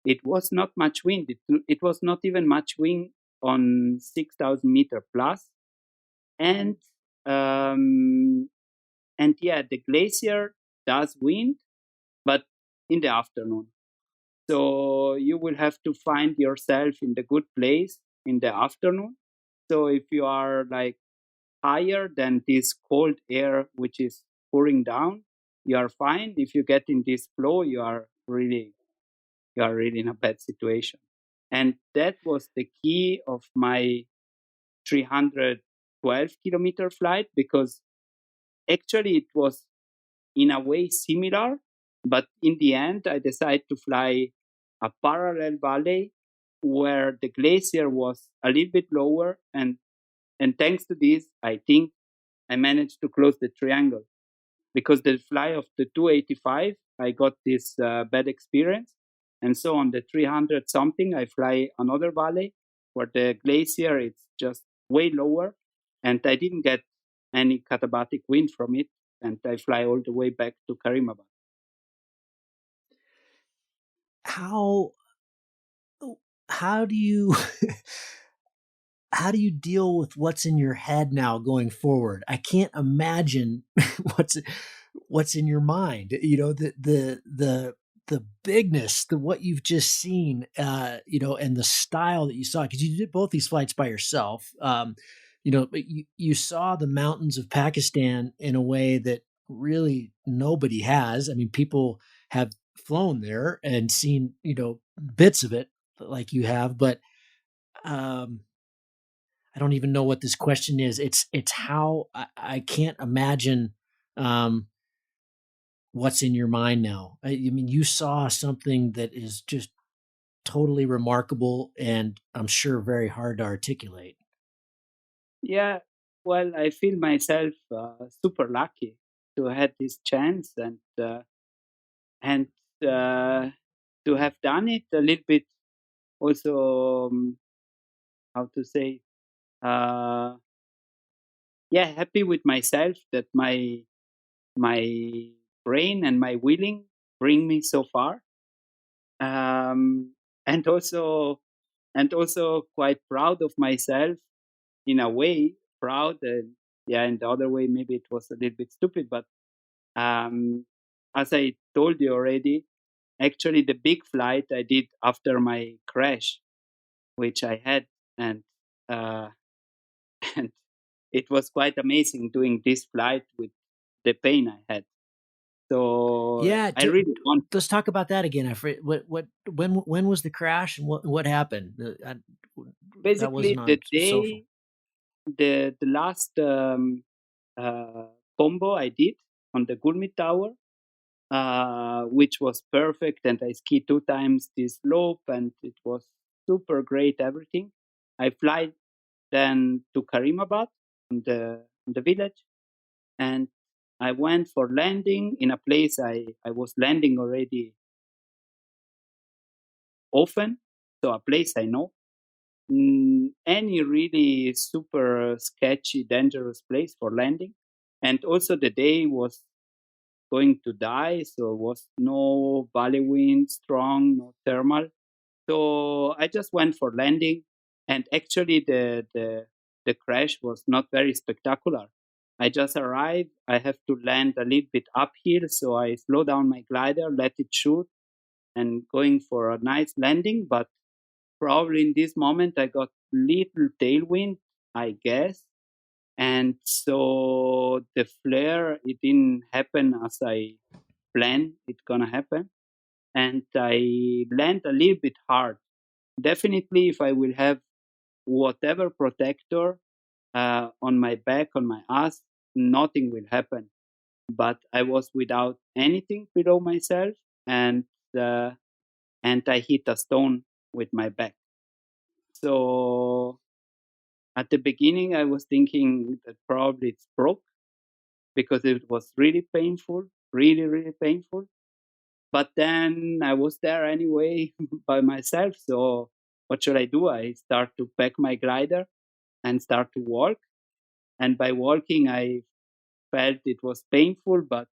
it was not much wind. It was not even much wind on 6,000-meter plus, and um, and yeah, the glacier does wind, but in the afternoon. So you will have to find yourself in the good place in the afternoon. So if you are like higher than this cold air which is pouring down, you are fine. If you get in this flow, you are really in a bad situation. And that was the key of my 312-kilometer flight, because actually it was in a way similar, but in the end I decided to fly a parallel valley where the glacier was a little bit lower, and thanks to this I think I managed to close the triangle, because the fly of the 285 I got this bad experience, and so on the 300 something I fly another valley where the glacier is just way lower, and I didn't get any katabatic wind from it, and I fly all the way back to Karimabad. How how do you how do you deal with what's in your head now going forward? I can't imagine what's what's in your mind. The bigness, the what you've just seen, and the style that you saw, because you did both these flights by yourself. But you saw the mountains of Pakistan in a way that really nobody has. I mean, people have flown there and seen, bits of it like you have, but um I don't even know what this question is. It's how I can't imagine um, what's in your mind now. I mean, you saw something that is just totally remarkable, and I'm sure very hard to articulate. Yeah, well, I feel myself super lucky to have this chance, and uh, to have done it a little bit also, how to say, uh, yeah, happy with myself that my brain and my willing bring me so far, um, and also quite proud of myself in a way, proud, and yeah, in the other way maybe it was a little bit stupid, but um, as I told you already, actually the big flight I did after my crash, which I had, and uh, and it was quite amazing doing this flight with the pain I had. So Yeah, I really want. let's talk about that again. When was the crash and what happened? That Basically wasn't the on social. day, the last uh, combo I did on the Gulmi Tower, which was perfect. And I skied 2 times this slope, and it was super great, everything. I fly then to Karimabad, the village, and I went for landing in a place I was landing already often, so a place I know. Any really super sketchy, dangerous place for landing. And also the day was going to die, so was no valley wind strong, no thermal. So I just went for landing, and actually the crash was not very spectacular. I just arrived. I have to land a little bit uphill, so I slow down my glider, let it shoot, and going for a nice landing. But probably in this moment I got little tailwind, I guess, and so the flare it didn't happen as I planned it gonna happen, and I land a little bit hard. Definitely, if I will have whatever protector on my back, on my ass, nothing will happen. But I was without anything below myself, and uh, and I hit a stone with my back. So at the beginning, I was thinking that probably it's broke because it was really painful, really, really painful. But then I was there anyway by myself. So what should I do? I start to pack my glider and start to walk. And by walking, I felt it was painful, but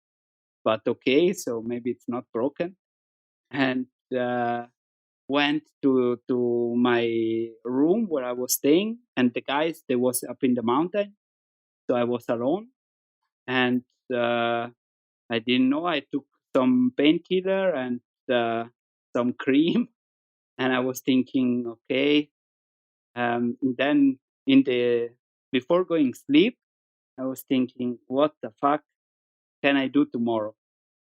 okay. So maybe it's not broken. And went to my room where I was staying, and the guys they was up in the mountain, so I was alone, and I didn't know. I took some painkiller and some cream, and I was thinking, okay. Then in the before going sleep, I was thinking, what the fuck can I do tomorrow?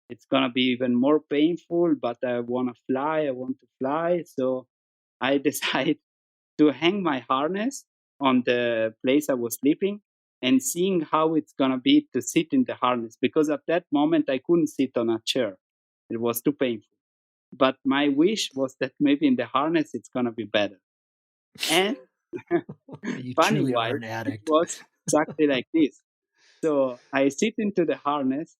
It's gonna be even more painful, but I wanna fly. I want to fly, so I decided to hang my harness on the place I was sleeping and seeing how it's gonna be to sit in the harness, because at that moment I couldn't sit on a chair. It was too painful. But my wish was that maybe in the harness it's gonna be better. And You funny truly are wise, an it addict. was exactly like this. So I sit into the harness,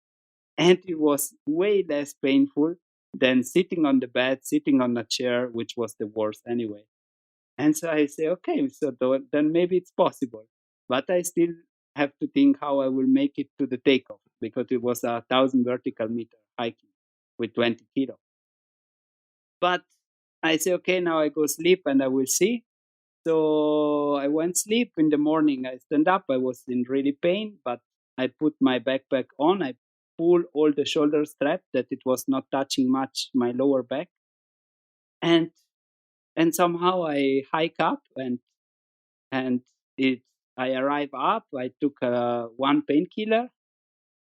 and it was way less painful than sitting on the bed, sitting on a chair, which was the worst anyway. And so I say, okay, so then maybe it's possible. But I still have to think how I will make it to the takeoff, because it was 1,000 vertical meter hiking with 20 kilo. But I say, okay, now I go sleep and I will see. So I went sleep in the morning. I stand up. I was in really pain, but I put my backpack on. I pull all the shoulder strap that it was not touching much my lower back, and somehow I hike up, and it I arrive up. I took one painkiller,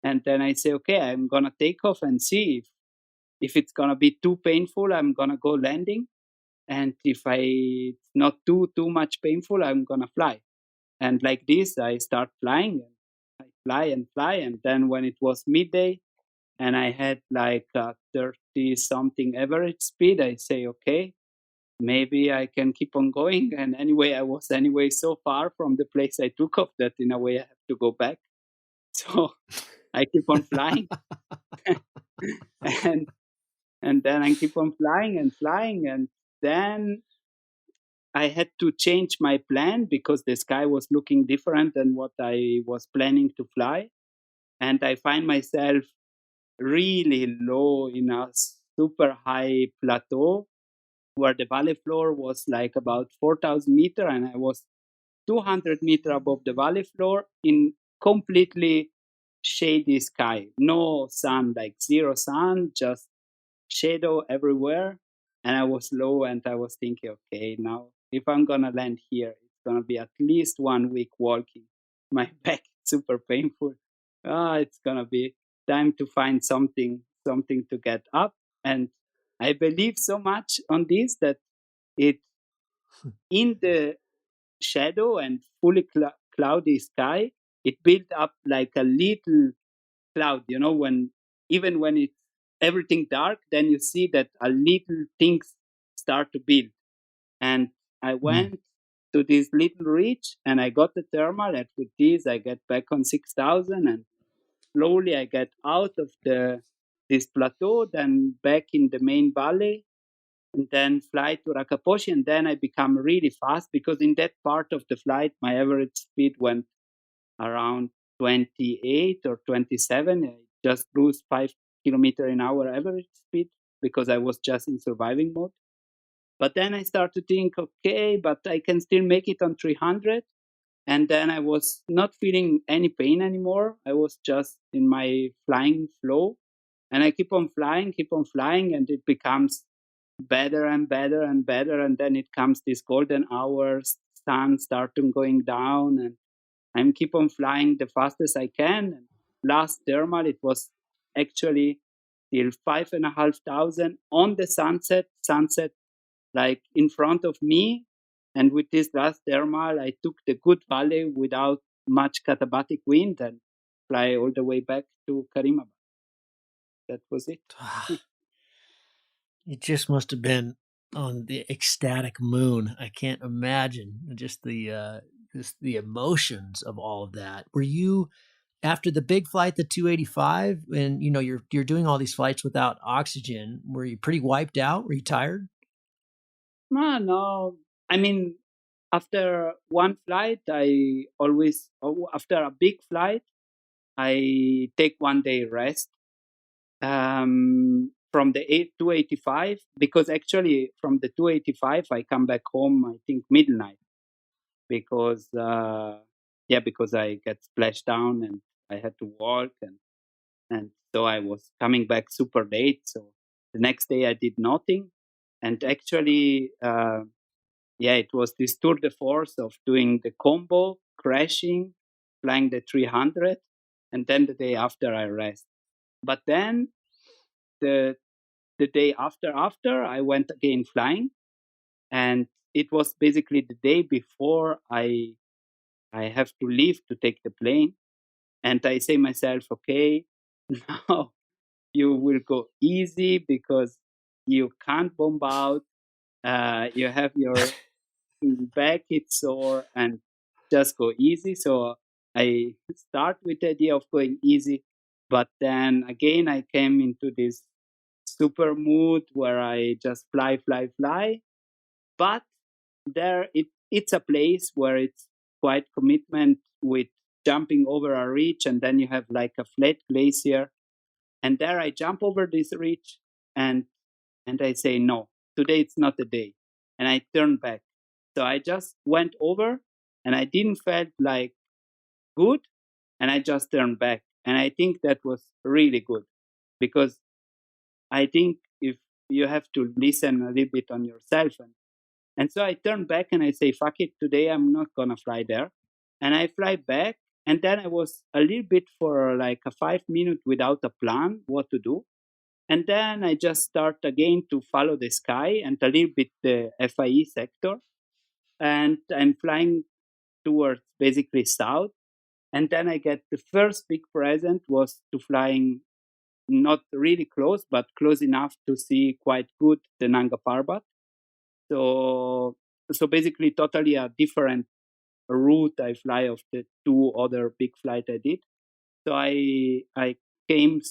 and then I say, okay, I'm gonna take off and see if it's gonna be too painful. I'm gonna go landing, and if it's not too much painful, I'm gonna fly. And like this, I start flying. And I fly and fly, and then when it was midday, and I had like 30 something average speed, I say, okay, maybe I can keep on going. And anyway, I was anyway so far from the place I took off that in a way I have to go back. So I keep on flying, and then I keep on flying and flying, and then I had to change my plan because the sky was looking different than what I was planning to fly, and I find myself really low in a super high plateau where the valley floor was like about 4,000 meter, and I was 200 meter above the valley floor in completely shady sky. No sun, like zero sun, just shadow everywhere. And I was low, and I was thinking, okay, now if I'm gonna land here, it's gonna be at least 1 week walking. My back is super painful. It's gonna be time to find something to get up. And I believe so much on this that it in the shadow and fully cloudy sky, it built up like a little cloud, when even when it's everything dark, then you see that a little things start to build. And I Mm. went to this little ridge and I got the thermal, and with this I get back on 6,000, and slowly I get out of this plateau, then back in the main valley, and then fly to Rakaposhi, and then I become really fast because in that part of the flight my average speed went around 28 or 27. I just cruised 5 kilometers an hour average speed because I was just in surviving mode. But then I start to think, okay, but I can still make it on 300. And then I was not feeling any pain anymore. I was just in my flying flow. And I keep on flying, and it becomes better and better and better. And then it comes this golden hours, sun starting going down, and I'm keep on flying the fastest I can. And last thermal, it was actually till 5,500 on the sunset like in front of me. And with this last thermal, I took the good valley without much katabatic wind and fly all the way back to Karimabad. That was it. It just must have been on the ecstatic moon. I can't imagine just the emotions of all of that. Were you after the big flight, the 285, and you're doing all these flights without oxygen? Were you pretty wiped out? Were you tired? No. I mean, after one flight, after a big flight, I take 1 day rest from the 285, because actually from the 285 I come back home, I think midnight, because because I get splashed down and I had to walk, and so I was coming back super late. So the next day I did nothing, and actually it was this tour de force of doing the combo, crashing, flying the 300, and then the day after I rest. But then the the day after I went again flying, and it was basically the day before I have to leave to take the plane. And I say myself, okay, now you will go easy because you can't bomb out. You have your back, it's sore, and just go easy. So I start with the idea of going easy. But then again, I came into this super mood where I just fly, fly, fly. But it's a place where it's quite commitment with jumping over a ridge, and then you have like a flat glacier, and there I jump over this ridge, and I say no, today it's not the day, and I turn back. So I just went over, and I didn't felt like good, and I just turned back, and I think that was really good, because I think if you have to listen a little bit on yourself. And so I turn back and I say, fuck it, today I'm not going to fly there. And I fly back. And then I was a little bit for like a 5 minute without a plan what to do. And then I just start again to follow the sky and a little bit the FIE sector. And I'm flying towards basically south. And then I get the first big present was to flying not really close, but close enough to see quite good the Nanga Parbat. So basically totally a different route I fly of the two other big flight I did. So I came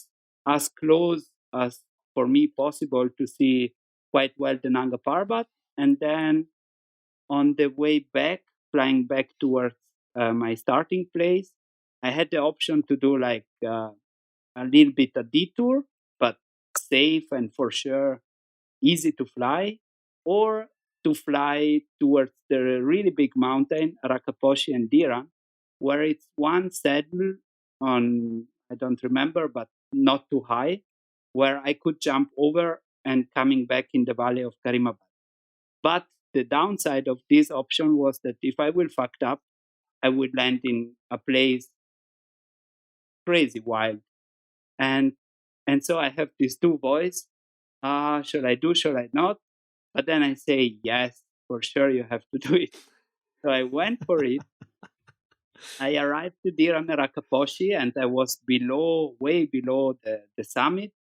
as close as for me possible to see quite well the Nanga Parbat, and then on the way back, flying back towards my starting place, I had the option to do like a little bit a detour, but safe and for sure easy to fly, or to fly towards the really big mountain, Rakaposhi and Diran, where it's one saddle on, I don't remember, but not too high, where I could jump over and coming back in the valley of Karimabad. But the downside of this option was that if I will fucked up, I would land in a place crazy wild. And so I have these two boys. Should I do, should I not? But then I say, yes, for sure you have to do it. So I went for it. I arrived to Dira Merakaposhi and I was below, way below the summit,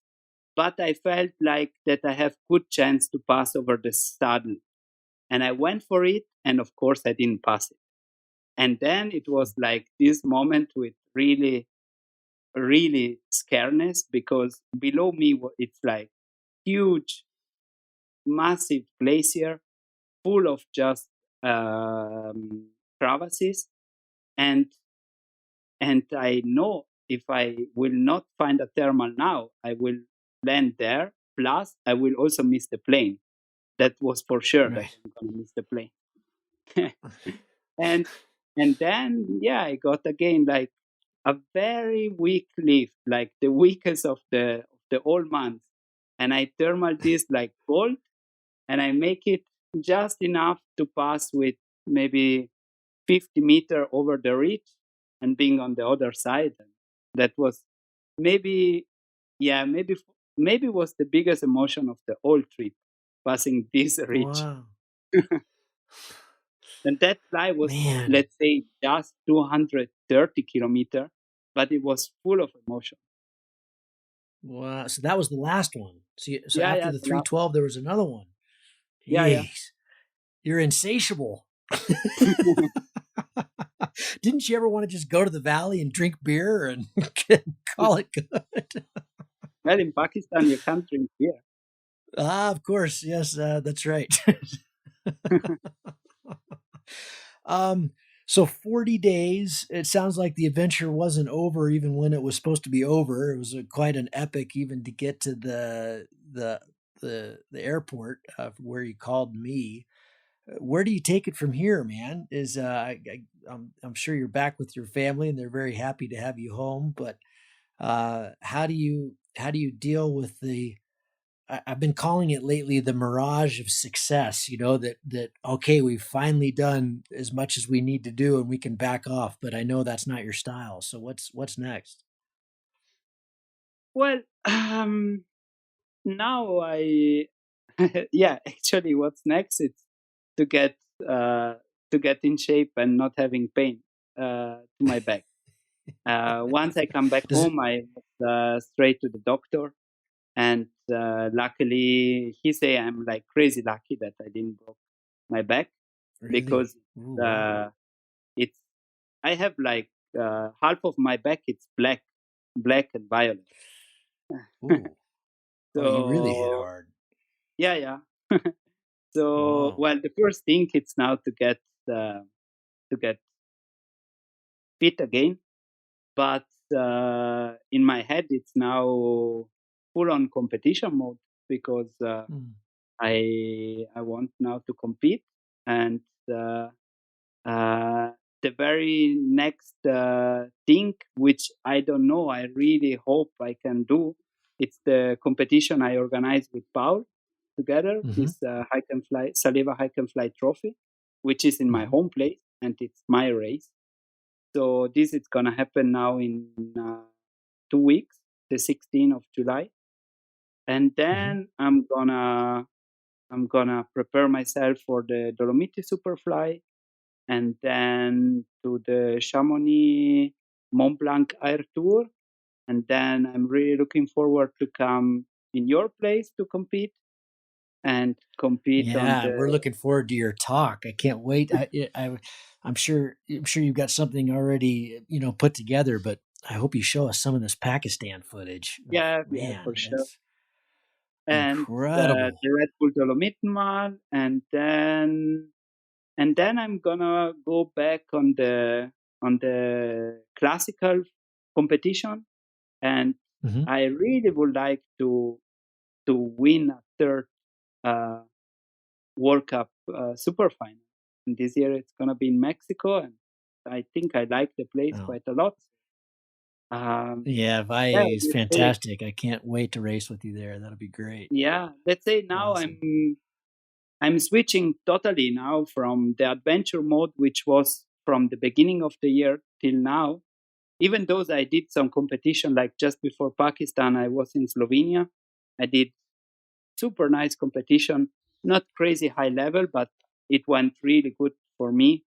but I felt like that I have good chance to pass over the saddle. And I went for it, and of course I didn't pass it. And then it was like this moment with really, really scareness, because below me it's like huge, massive glacier full of just crevasses, and I know if I will not find a thermal now, I will land there. Plus, I will also miss the plane. That was for sure that Right. I'm gonna miss the plane. and then yeah, I got again like a very weak lift, like the weakest of the whole month, and I thermal this like gold, and I make it just enough to pass with maybe 50 meter over the ridge and being on the other side. That was maybe, yeah, maybe was the biggest emotion of the whole trip, passing this ridge. Wow. And that flight was, Man. let's say, just 230 kilometer, but it was full of emotion. Wow. So that was the last one. So Yeah, after yeah, the the last, 312, there was another one. yeah, yeah. Jeez. You're insatiable. Didn't you ever want to just go to the valley and drink beer and call it good? Well, in Pakistan, you can't drink beer. Of course. Yes, that's right. um, so 40 days. It sounds like the adventure wasn't over even when it was supposed to be over. It was quite an epic even to get to the airport where you called me. Where do you take it from here, man? I'm sure you're back with your family and they're very happy to have you home, but how do you deal with I've been calling it lately the mirage of success, that okay, we've finally done as much as we need to do and we can back off, but I know that's not your style. So what's next? Well, now I, yeah, actually, what's next is to get uh, to get in shape and not having pain to my back. Once I come back Does it home, I was straight to the doctor, and luckily he say I'm like crazy lucky that I didn't broke my back, really? because Ooh, wow. uh, it's I have like half of my back it's black and violet. Ooh. Oh, you really hit So hard. yeah, yeah. So Wow. well, the first thing it's now to get fit again, but in my head it's now full on competition mode, because Hmm. I want now to compete, and uh, uh, the very next thing, which I don't know, I really hope I can do. It's the competition I organized with Paul together. Mm-hmm. This hike and fly Saliva Hike and Fly Trophy, which is in my Mm-hmm. home place, and it's my race. So this is gonna happen now in 2 weeks, the 16th of July, and Mm-hmm. then I'm gonna prepare myself for the Dolomiti Superfly, and then to the Chamonix Mont Blanc Air Tour, and then I'm really looking forward to come in your place to compete and compete on Yeah, the. we're looking forward to your talk. I can't wait. I'm sure you've got something already, put together, but I hope you show us some of this Pakistan footage. Yeah, yeah, Man, for sure. that's And incredible. the Red Bull Dolomitmal, and then I'm gonna go back on the classical competition, and Hmm. I really would like to win a third uh, World Cup super final. And this year it's gonna be in Mexico, and I think I like the place Oh, quite a lot. Um, yeah, yeah, Valle is let's say, fantastic. I can't wait to race with you there. That'll be great. yeah, let's say now Awesome. I'm switching totally now from the adventure mode, which was from the beginning of the year till now. Even though I did some competition, like just before Pakistan, I was in Slovenia. I did super nice competition, not crazy high level, but it went really good for me.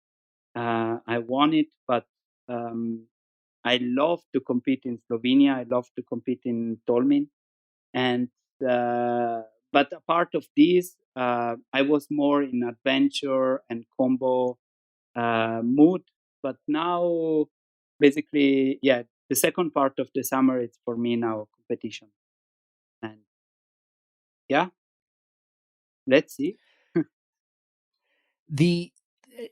I won it, but I love to compete in Slovenia. I love to compete in Tolmin. And but a part of this, I was more in adventure and combo mood. But now, basically, yeah, the second part of the summer is for me now competition. And yeah, let's see. The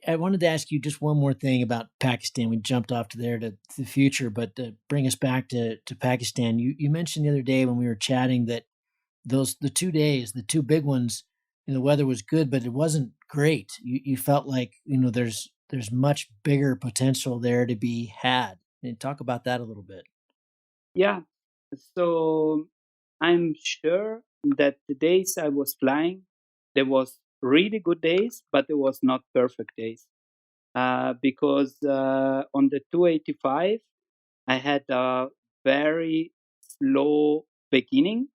I wanted to ask you just one more thing about Pakistan. We jumped off to there to the future, but to bring us back to Pakistan, you mentioned the other day when we were chatting that those the 2 days, the two big ones, the weather was good, but it wasn't great. You felt like there's much bigger potential there to be had. And talk about that a little bit. Yeah. So I'm sure that the days I was flying, there was really good days, but it was not perfect days. Because on the 285, I had a very slow beginning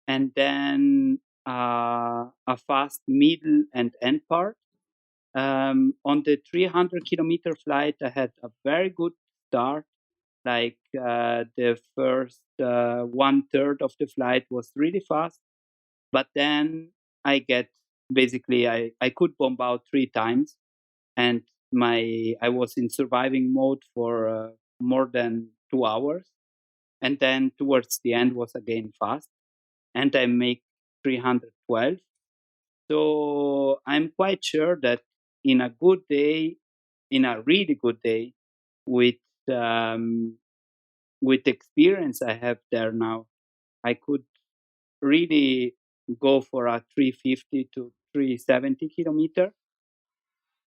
and then a fast middle and end part. On the 300-kilometer flight, I had a very good start. Like the first one third of the flight was really fast, but then I could bomb out 3 times, and I was in surviving mode for more than 2 hours, and then towards the end was again fast, and I make 312. So I'm quite sure that in a good day, in a really good day, with um, with the experience I have there now, I could really go for a 350 to 370 kilometer.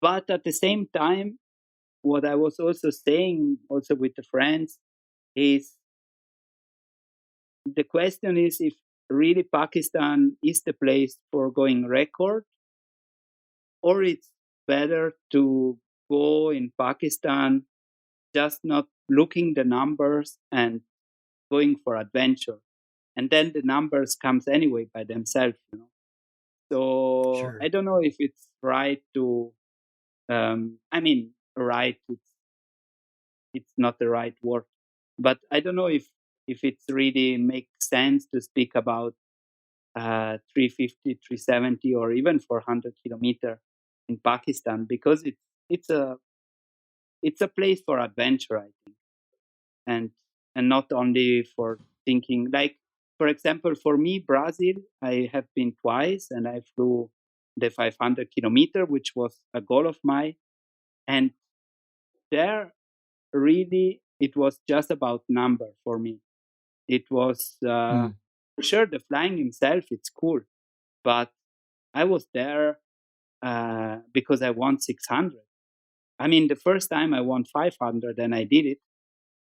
But at the same time, what I was also saying, also with the friends, is the question is if really Pakistan is the place for going record, or it's better to go in Pakistan just not looking the numbers and going for adventure, and then the numbers comes anyway by themselves. So I Sure. don't know if it's right to I mean, right, it's not the right word, but I don't know if it's really makes sense to speak about 350, 370, or even 400 kilometer in Pakistan, because it's a it's a place for adventure, I think, and not only for thinking. Like, for example, for me, Brazil, I have been twice, and I flew the 500 kilometer, which was a goal of mine, and there really it was just about number for me. It was Mm, sure the flying himself, it's cool, but I was there because I won 600. I mean, the first time I won 500 and I did it,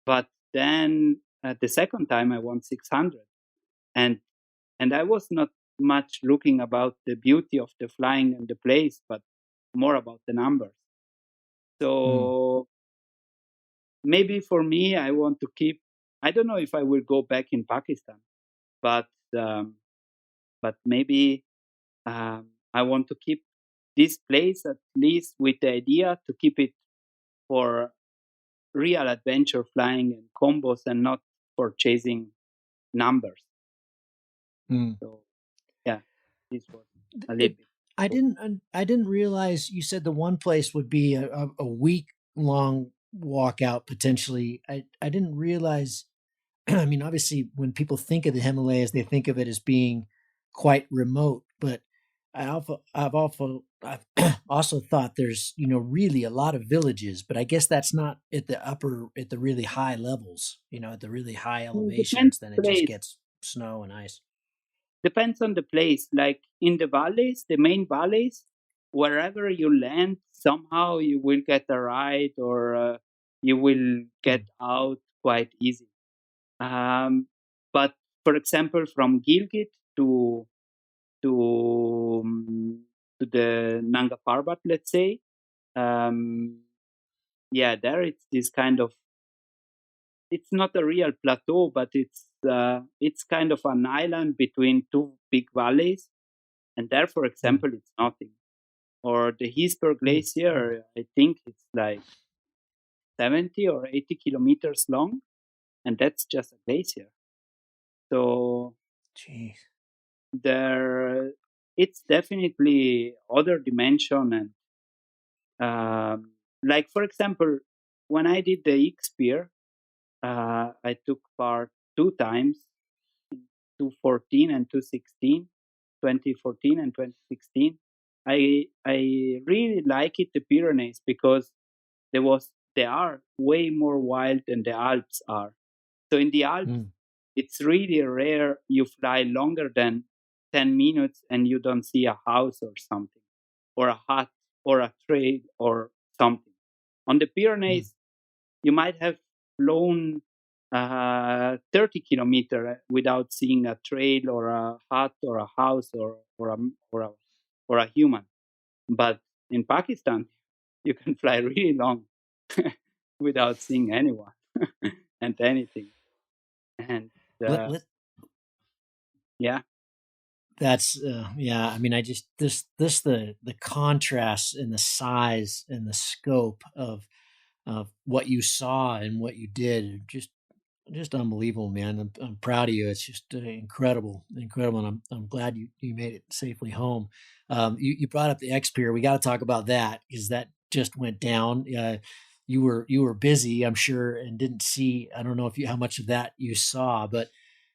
but then the second time I won 600, and I was not much looking about the beauty of the flying and the place, but more about the numbers. mm, So maybe for me, I want to keep. I don't know if I will go back in Pakistan, but um, maybe I want to keep this place at least with the idea to keep it for real adventure flying and combos and not for chasing numbers. mm. So yeah, this was a little It bit. I didn't realize you said the one place would be a week long walkout potentially. I didn't realize. I mean, obviously, when people think of the Himalayas, they think of it as being quite remote. But I've also thought there's really a lot of villages. But I guess that's not at the really high levels. At the really high Depends elevations, then it just place. gets snow and ice. Depends on the place. Like in the valleys, the main valleys, wherever you land, somehow you will get a ride, or you will get Mm, out quite easy. Um, but for example, from Gilgit to um, to the Nanga Parbat, let's say, um, yeah, there it's this kind of. It's not a real plateau, but it's kind of an island between two big valleys, and there, for mm, example, it's nothing. Or the Hisper mm. Glacier, I think it's like 70 or 80 kilometers long, and that's just a glacier. So Jeez. there, it's definitely other dimension. And like, for example, when I did the X-Peer, I took part two times, 2014 and 2016, 2014 and 2016. I really like it, the Pyrenees, because they are way more wild than the Alps are. So in the Alps, Mm, it's really rare you fly longer than 10 minutes and you don't see a house or something, or a hut, or a trail, or something. On the mm, Pyrenees, you might have flown 30 kilometers without seeing a trail, or a hut, or a house, or a human. But in Pakistan, you can fly really long without seeing anyone and anything. And let, uh, let, yeah, that's yeah. I mean, I just this the contrast and the size and the scope of what you saw and what you did are just unbelievable, man. I'm proud of you. It's just incredible, incredible, and I'm glad you made it safely home. You brought up the X Pier. We got to talk about that because that just went down. You were busy, I'm sure, and didn't see. I don't know if you how much of that you saw, but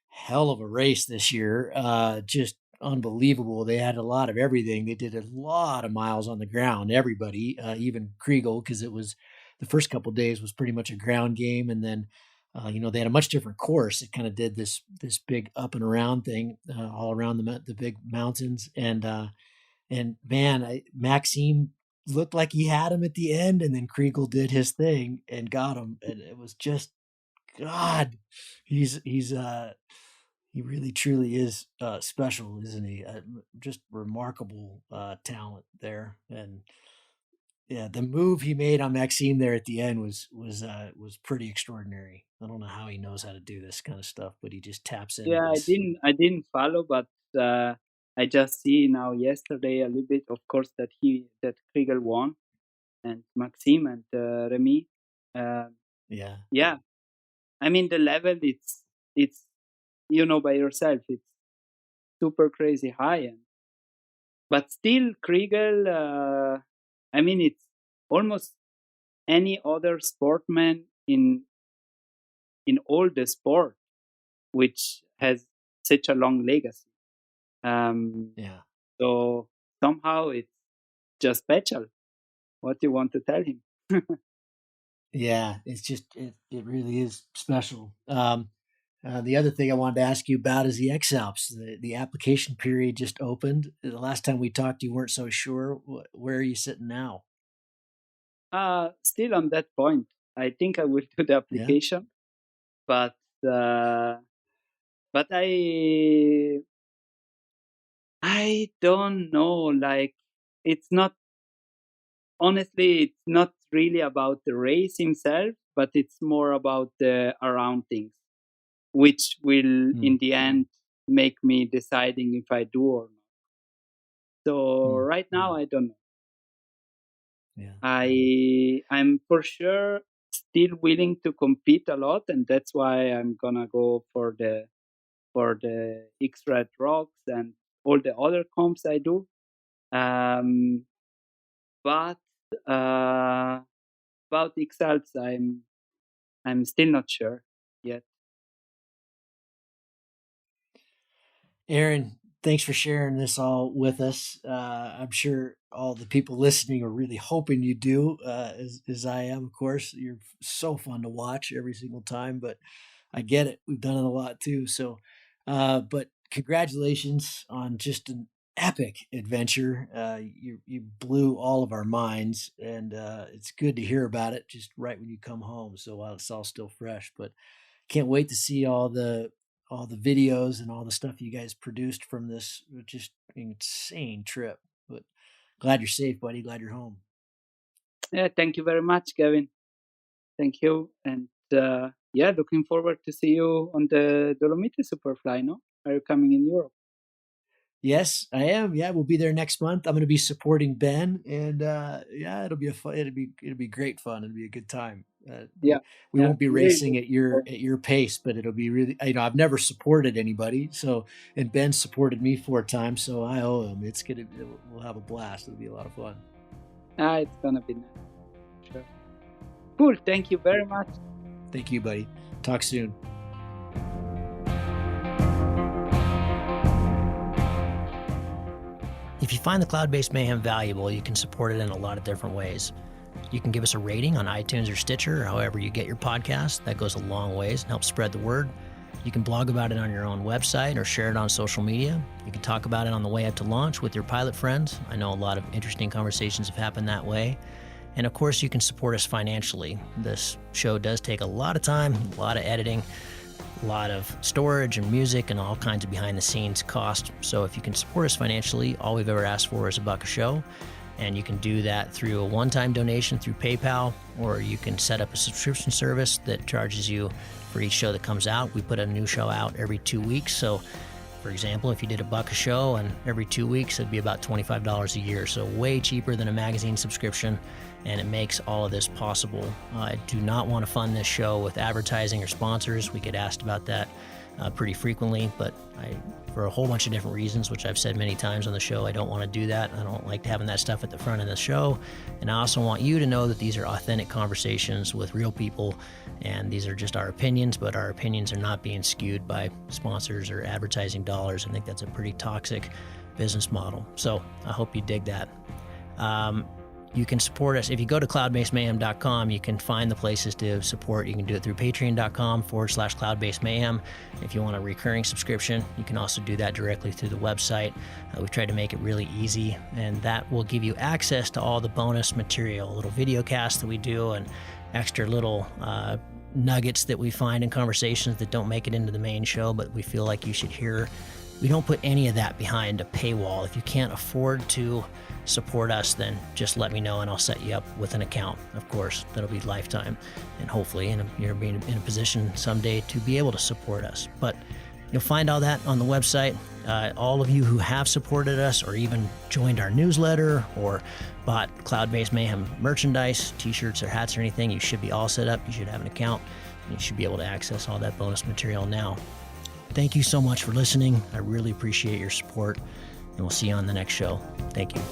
hell of a race this year. Just unbelievable. They had a lot of everything. They did a lot of miles on the ground. Everybody, even Kriegel, because it was the first couple of days was pretty much a ground game, and then they had a much different course. It kind of did this big up and around thing all around the big mountains, and man, Maxime looked like he had him at the end, and then Kriegel did his thing and got him, and it was just God. He's he really truly is special, isn't he? Just remarkable talent there, and yeah, the move he made on Maxime there at the end was pretty extraordinary. I don't know how he knows how to do this kind of stuff, but he just taps into yeah, this. I didn't follow, but I just see now yesterday a little bit, of course, that Kriegel won, and Maxime and Remy. Uh, Yeah, yeah, I mean the level, it's by yourself, it's super crazy high, but still Kriegel. I mean, it's almost any other sportman in all the sport which has such a long legacy. Um, yeah, so somehow it's just special. What do you want to tell him? yeah. It's just it really is special. The other thing I wanted to ask you about is the X Alps. The application period just opened. The last time we talked, you weren't so sure. Where are you sitting now? Still on that point, I think I will do the Yeah, application, but uh, but I don't know. Like, it's not honestly, it's not really about the race himself, but it's more about the around things, which will mm, in the end make me deciding if I do or not. So mm, right now I don't know. yeah. I'm for sure still willing to compete a lot, and that's why I'm gonna go for the X-Red Rocks and all the other comps I do. Um, but about X Alps, I'm still not sure yet. Aaron, thanks for sharing this all with us. I'm sure all the people listening are really hoping you do, as I am, of course. You're so fun to watch every single time, but I get it. We've done it a lot too. So, but congratulations on just an epic adventure. You blew all of our minds, and it's good to hear about it just right when you come home. So while it's all still fresh, but can't wait to see all the videos and all the stuff you guys produced from this just insane trip. But glad you're safe, buddy. Glad you're home. Yeah, thank you very much, Gavin. Thank you, and yeah, looking forward to see you on the Dolomiti Superfly. No, are you coming in Europe? Yes, I am. Yeah, we'll be there next month. I'm going to be supporting Ben, and yeah, it'll be a fun. It'll be great fun. It'll be a good time. Yeah, We yeah, won't be racing really. at your pace, but it'll be really, I've never supported anybody. So, and Ben supported me 4 times. So I owe him. We'll have a blast. It'll be a lot of fun. It's gonna be nice. Sure. Cool. Thank you very much. Thank you, buddy. Talk soon. If you find the Cloud-Based Mayhem valuable, you can support it in a lot of different ways. You can give us a rating on iTunes or Stitcher, or however you get your podcast. That goes a long ways and helps spread the word. You can blog about it on your own website or share it on social media. You can talk about it on the way up to launch with your pilot friends. I know a lot of interesting conversations have happened that way. And of course, you can support us financially. This show does take a lot of time, a lot of editing, a lot of storage and music and all kinds of behind the scenes cost. So if you can support us financially, all we've ever asked for is $1 a show. And you can do that through a one-time donation through PayPal, or you can set up a subscription service that charges you for each show that comes out. We put a new show out every 2 weeks. So for example, if you did $1 a show and every 2 weeks, it'd be about $25 a year. So way cheaper than a magazine subscription. And it makes all of this possible. I do not want to fund this show with advertising or sponsors. We get asked about that pretty frequently, but for a whole bunch of different reasons, which I've said many times on the show, I don't want to do that. I don't like having that stuff at the front of the show. And I also want you to know that these are authentic conversations with real people, and these are just our opinions, but our opinions are not being skewed by sponsors or advertising dollars. I think that's a pretty toxic business model. So I hope you dig that. You can support us. If you go to cloudbasedmayhem.com, you can find the places to support. You can do it through patreon.com/cloudbasedmayhem. If you want a recurring subscription, you can also do that directly through the website. We've tried to make it really easy, and that will give you access to all the bonus material, little video casts that we do and extra little nuggets that we find in conversations that don't make it into the main show, but we feel like you should hear. We don't put any of that behind a paywall. If you can't afford to support us, then just let me know and I'll set you up with an account. Of course, that'll be lifetime, and hopefully you're being in a position someday to be able to support us. But you'll find all that on the website. All of you who have supported us or even joined our newsletter or bought Cloud-Based Mayhem merchandise, t-shirts or hats or anything, you should be all set up. You should have an account and you should be able to access all that bonus material now. Thank you so much for listening. I really appreciate your support, and we'll see you on the next show. Thank you.